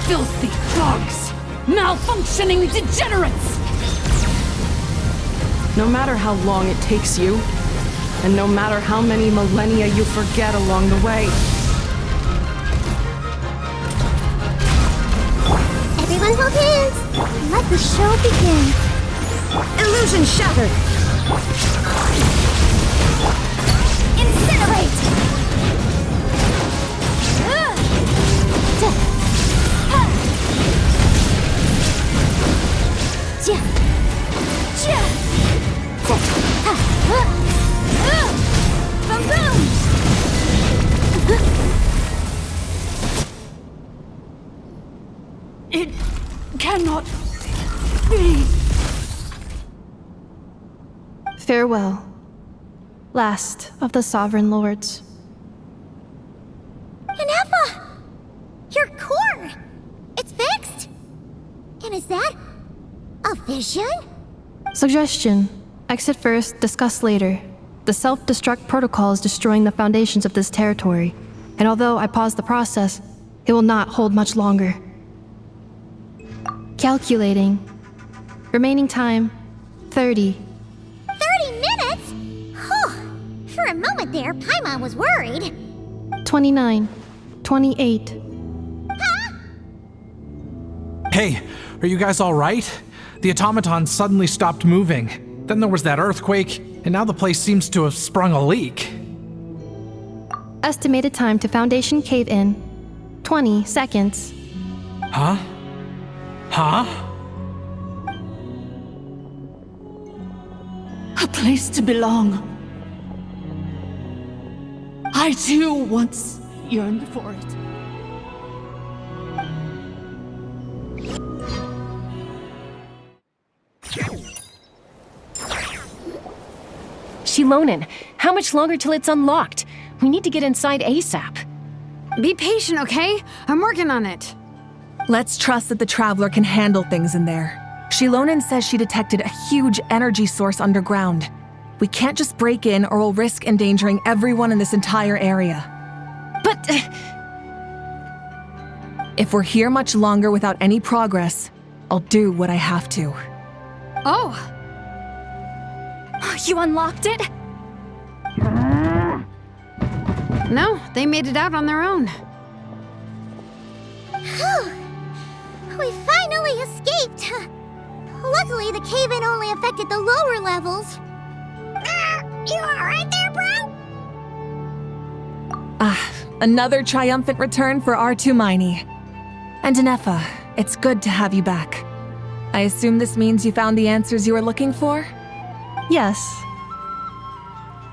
L: Filthy thugs! Malfunctioning degenerates!
H: No matter how long it takes you, And no matter how many millennia you forget along the way.
B: Everyone hold hands. Let the show begin.
L: Illusion shattered!
B: Incinerate!
L: It cannot be.
A: Farewell, last of the Sovereign Lords.
B: Inefa! Your core! It's fixed! And is that a vision?
A: Suggestion. Exit first, discuss later. The self-destruct protocol is destroying the foundations of this territory, and although I paused the process, it will not hold much longer. Calculating. Remaining time, 30.
B: 30 minutes? Huh. For a moment there, Paimon was worried.
A: 29. 28.
G: Hey, are you guys all right? The automaton suddenly stopped moving. Then there was that earthquake, and now the place seems to have sprung a leak.
A: Estimated time to Foundation cave-in, 20 seconds.
G: Huh? Huh?
L: A place to belong. I too once yearned for it.
M: Shilonen, how much longer till it's unlocked? We need to get inside ASAP.
D: Be patient, okay? I'm working on it.
N: Let's trust that the Traveler can handle things in there. Shilonen says she detected a huge energy source underground. We can't just break in or we'll risk endangering everyone in this entire area.
M: But...
N: If we're here much longer without any progress, I'll do what I have to.
D: Oh!
E: You unlocked it?
D: No, they made it out on their own.
B: We finally escaped! Luckily, the cave-in only affected the lower levels. You alright there, bro?
N: Another triumphant return for R2 Miney. And Inefa, it's good to have you back. I assume this means you found the answers you were looking for?
A: Yes.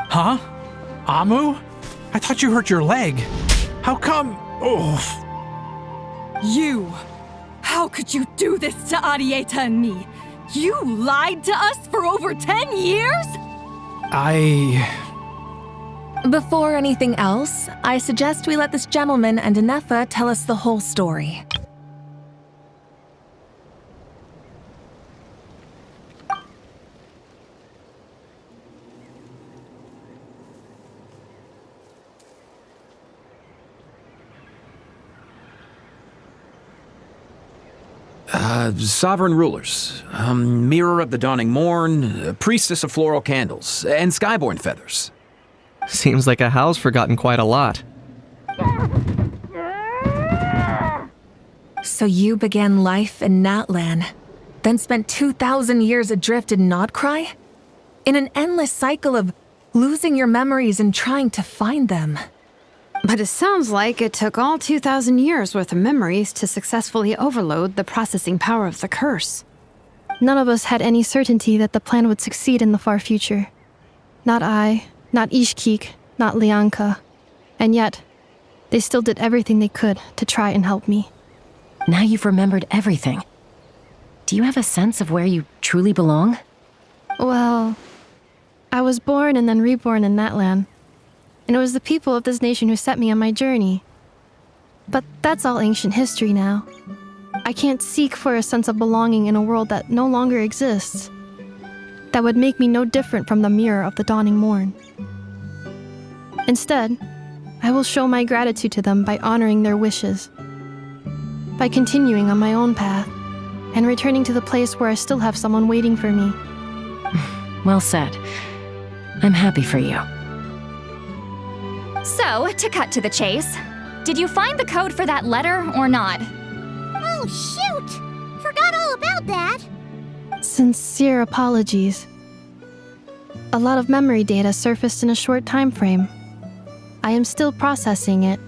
G: Huh? Amu? I thought you hurt your leg. How come? Oh.
L: You! How could you do this to Arieta and me? You lied to us for over 10 years?
N: Before anything else, I suggest we let this gentleman and Inefa tell us the whole story.
P: Sovereign rulers, Mirror of the Dawning Morn, Priestess of Floral Candles, and Skyborn Feathers.
Q: Seems like a house forgotten quite a lot.
N: So you began life in Natlan, then spent 2,000 years adrift in Nodcry? In an endless cycle of losing your memories and trying to find them.
D: But it sounds like it took all 2,000 years worth of memories to successfully overload the processing power of the curse.
A: None of us had any certainty that the plan would succeed in the far future. Not I, not Ishkik, not Lianka. And yet, they still did everything they could to try and help me.
M: Now you've remembered everything. Do you have a sense of where you truly belong?
A: Well, I was born and then reborn in Natlan. And it was the people of this nation who set me on my journey. But that's all ancient history now. I can't seek for a sense of belonging in a world that no longer exists. That would make me no different from the mirror of the dawning morn. Instead, I will show my gratitude to them by honoring their wishes. By continuing on my own path, and returning to the place where I still have someone waiting for me.
M: Well said. I'm happy for you.
E: So, to cut to the chase, did you find the code for that letter or not?
B: Oh, shoot! Forgot all about that.
A: Sincere apologies. A lot of memory data surfaced in a short time frame. I am still processing it.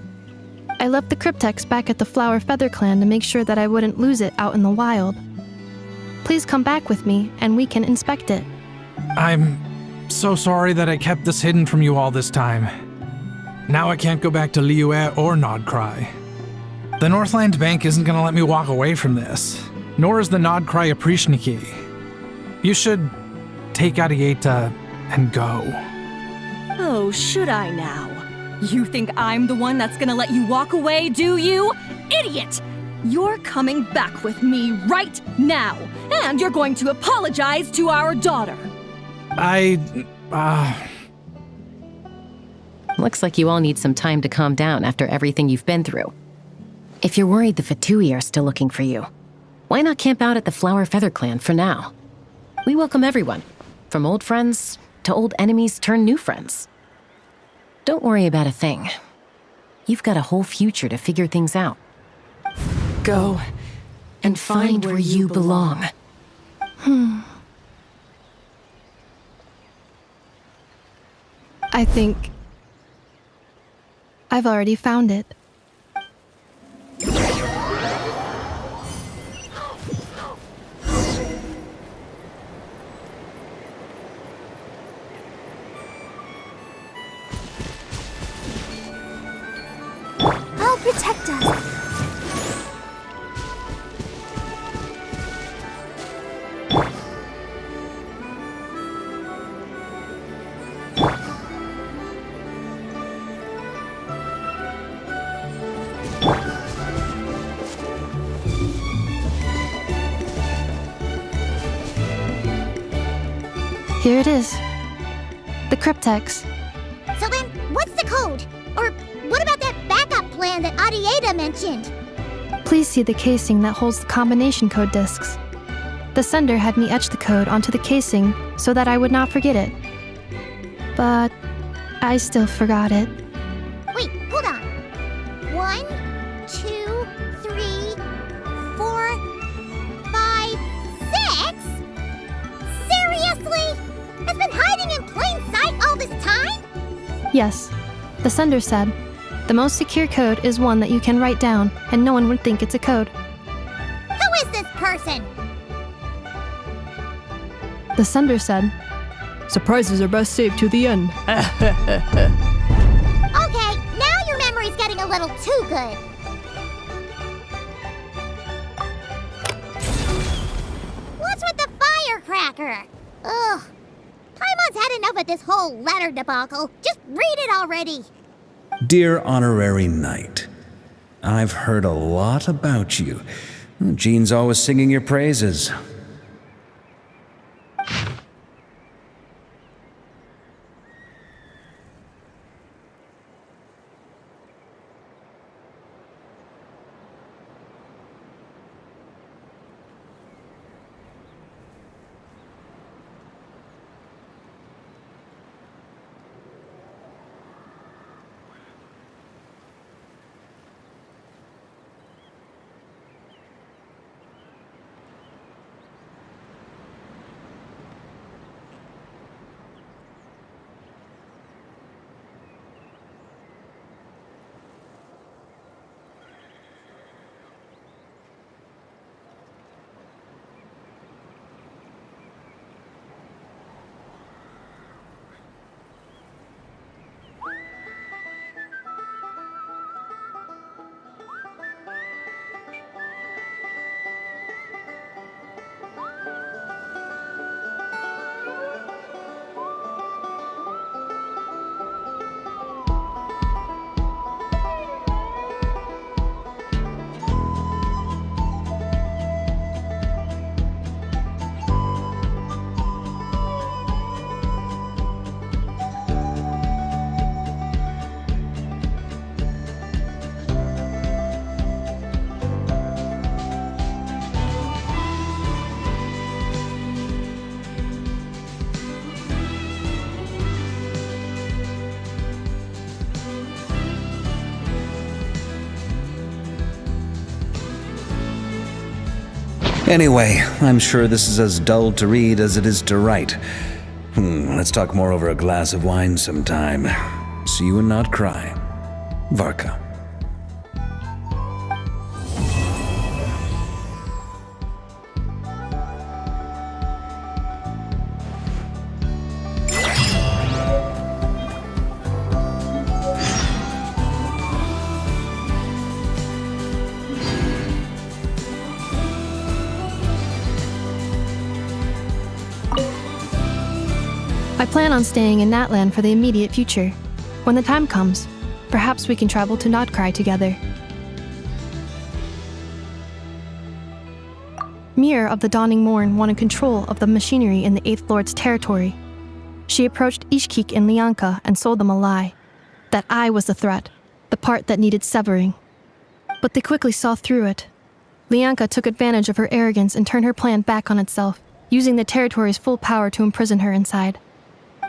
A: I left the cryptex back at the Flower Feather Clan to make sure that I wouldn't lose it out in the wild. Please come back with me and we can inspect it.
G: I'm so sorry that I kept this hidden from you all this time. Now I can't go back to Liyue or Nodcry. The Northland Bank isn't gonna let me walk away from this, nor is the Nodcry Aprishniki. You should take Arieta and go.
R: Oh, should I now? You think I'm the one that's gonna let you walk away, do you? Idiot! You're coming back with me right now, and you're going to apologize to our daughter.
M: Looks like you all need some time to calm down after everything you've been through. If you're worried the Fatui are still looking for you, why not camp out at the Flower Feather Clan for now? We welcome everyone, from old friends to old enemies turned new friends. Don't worry about a thing. You've got a whole future to figure things out.
R: Go
M: and find where you belong.
A: I think I've already found it.
B: I'll protect us.
A: Here it is. The cryptex.
B: So then, what's the code? Or what about that backup plan that Arieta mentioned?
A: Please see the casing that holds the combination code discs. The sender had me etch the code onto the casing so that I would not forget it. But I still forgot it.
B: Wait, hold on. 1, 2, 3, 4, 5, 6? Seriously? It's been hiding in plain sight all this time?
A: Yes, the sender said, the most secure code is one that you can write down and no one would think it's a code.
B: Who is this person?
A: The sender said, surprises are best saved to the end.
B: Okay, now your memory's getting a little too good. What's with the firecracker? Ugh. Paimon's had enough of this whole letter debacle. Just read it already.
S: Dear Honorary Knight, I've heard a lot about you. Jean's always singing your praises. Anyway, I'm sure this is as dull to read as it is to write. Let's talk more over a glass of wine sometime. See you and not cry. Varka.
A: I plan on staying in Natland for the immediate future. When the time comes, perhaps we can travel to Notcry together. Mir of the Dawning Morn wanted control of the machinery in the Eighth Lord's territory. She approached Ishkik and Lianka and sold them a lie. That I was the threat, the part that needed severing. But they quickly saw through it. Lianka took advantage of her arrogance and turned her plan back on itself, using the territory's full power to imprison her inside.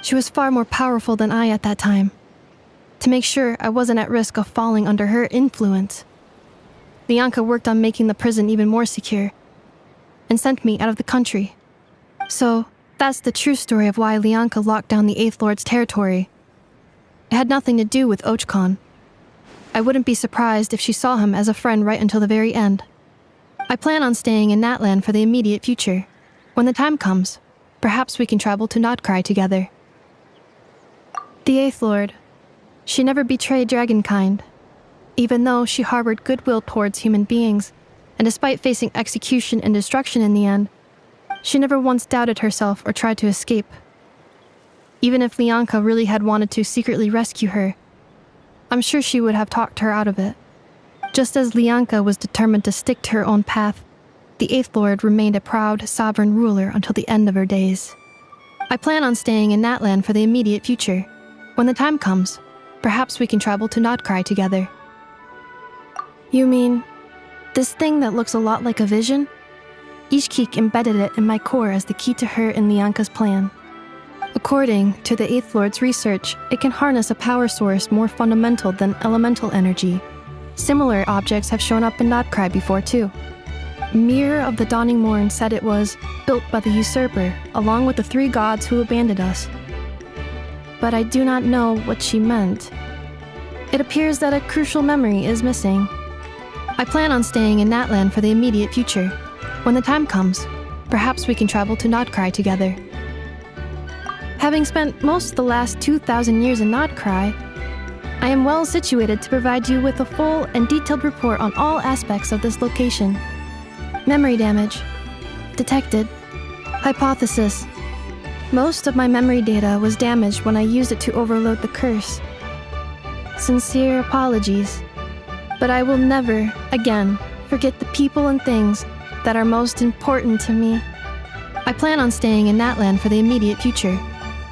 A: She was far more powerful than I at that time. To make sure I wasn't at risk of falling under her influence, Lianka worked on making the prison even more secure, and sent me out of the country. So, that's the true story of why Lianka locked down the Eighth Lord's territory. It had nothing to do with Ochkon. I wouldn't be surprised if she saw him as a friend right until the very end. I plan on staying in Natland for the immediate future. When the time comes, perhaps we can travel to Notcry together. The Eighth Lord. She never betrayed Dragonkind, even though she harbored goodwill towards human beings, and despite facing execution and destruction in the end, she never once doubted herself or tried to escape. Even if Lianka really had wanted to secretly rescue her, I'm sure she would have talked her out of it. Just as Lianka was determined to stick to her own path, the Eighth Lord remained a proud, sovereign ruler until the end of her days. I plan on staying in Natland for the immediate future. When the time comes, perhaps we can travel to Notcry together. You mean, this thing that looks a lot like a vision? Ishkik embedded it in my core as the key to her and Lianka's plan. According to the Eighth Lord's research, it can harness a power source more fundamental than elemental energy. Similar objects have shown up in Notcry before too. Mir of the Dawning Morn said it was built by the usurper, along with the three gods who abandoned us. But I do not know what she meant. It appears that a crucial memory is missing. I plan on staying in Natland for the immediate future. When the time comes, perhaps we can travel to Notcry together. Having spent most of the last 2,000 years in Notcry, I am well situated to provide you with a full and detailed report on all aspects of this location. Memory damage. Detected. Hypothesis. Most of my memory data was damaged when I used it to overload the curse. Sincere apologies. But I will never, again, forget the people and things that are most important to me. I plan on staying in Natland for the immediate future.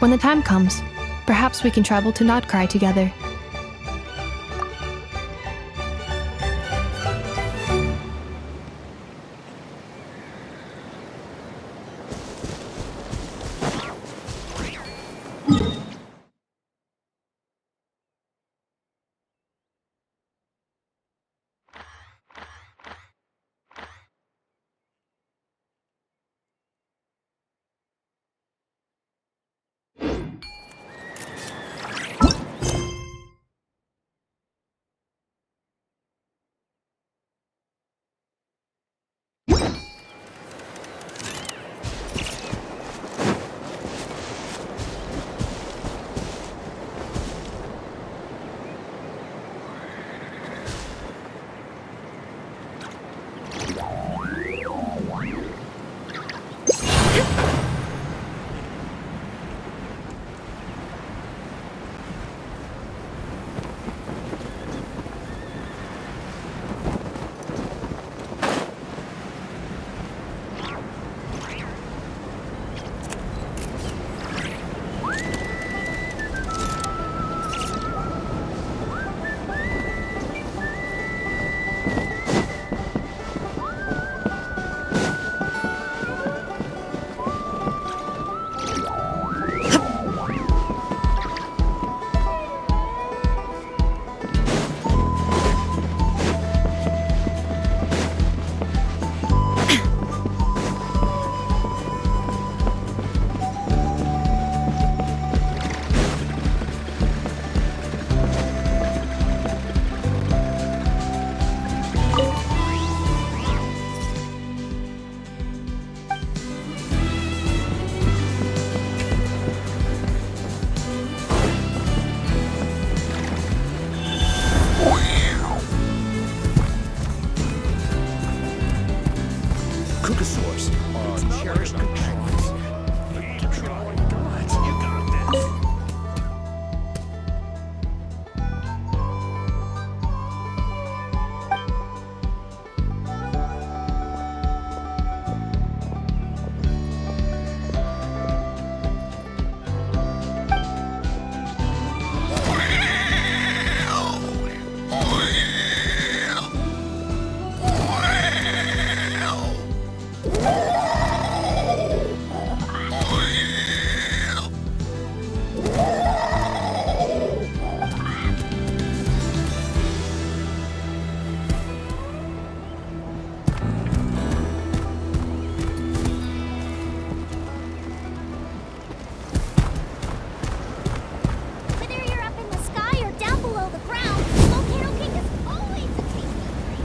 A: When the time comes, perhaps we can travel to Notcry together.
P: Kukasaurs are our cherished companions. You got this.
B: Whether you're up in the sky or down below the ground, Volcano King is always a tasty treat.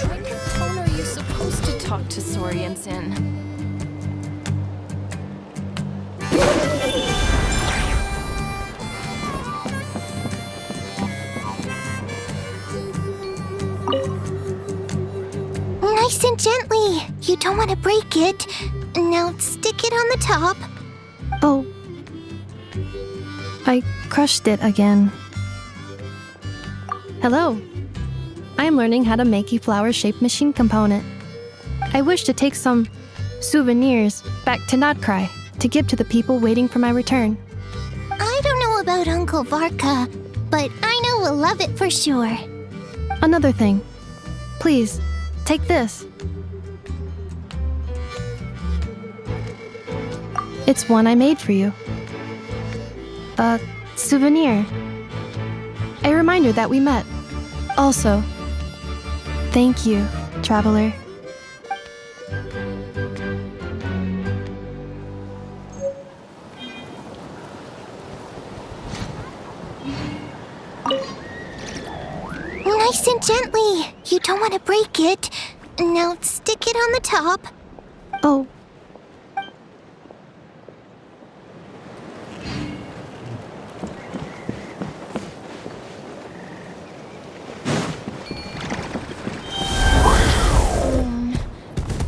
R: What tone are you supposed to talk to Saurians in?
B: Nice and gently. You don't want to break it. Now stick it on the top.
A: Oh. I crushed it again. Hello. I am learning how to make a flower-shaped machine component. I wish to take some souvenirs back to Notcry to give to the people waiting for my return.
B: I don't know about Uncle Varka, but I know we'll love it for sure.
A: Another thing. Please, take this. It's one I made for you. A souvenir. A reminder that we met. Also, thank you, traveler.
B: Nice and gently. You don't want to break it. Now stick it on the top.
A: Oh.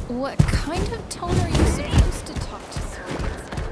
R: What kind of tone are you supposed to talk to Saurians in?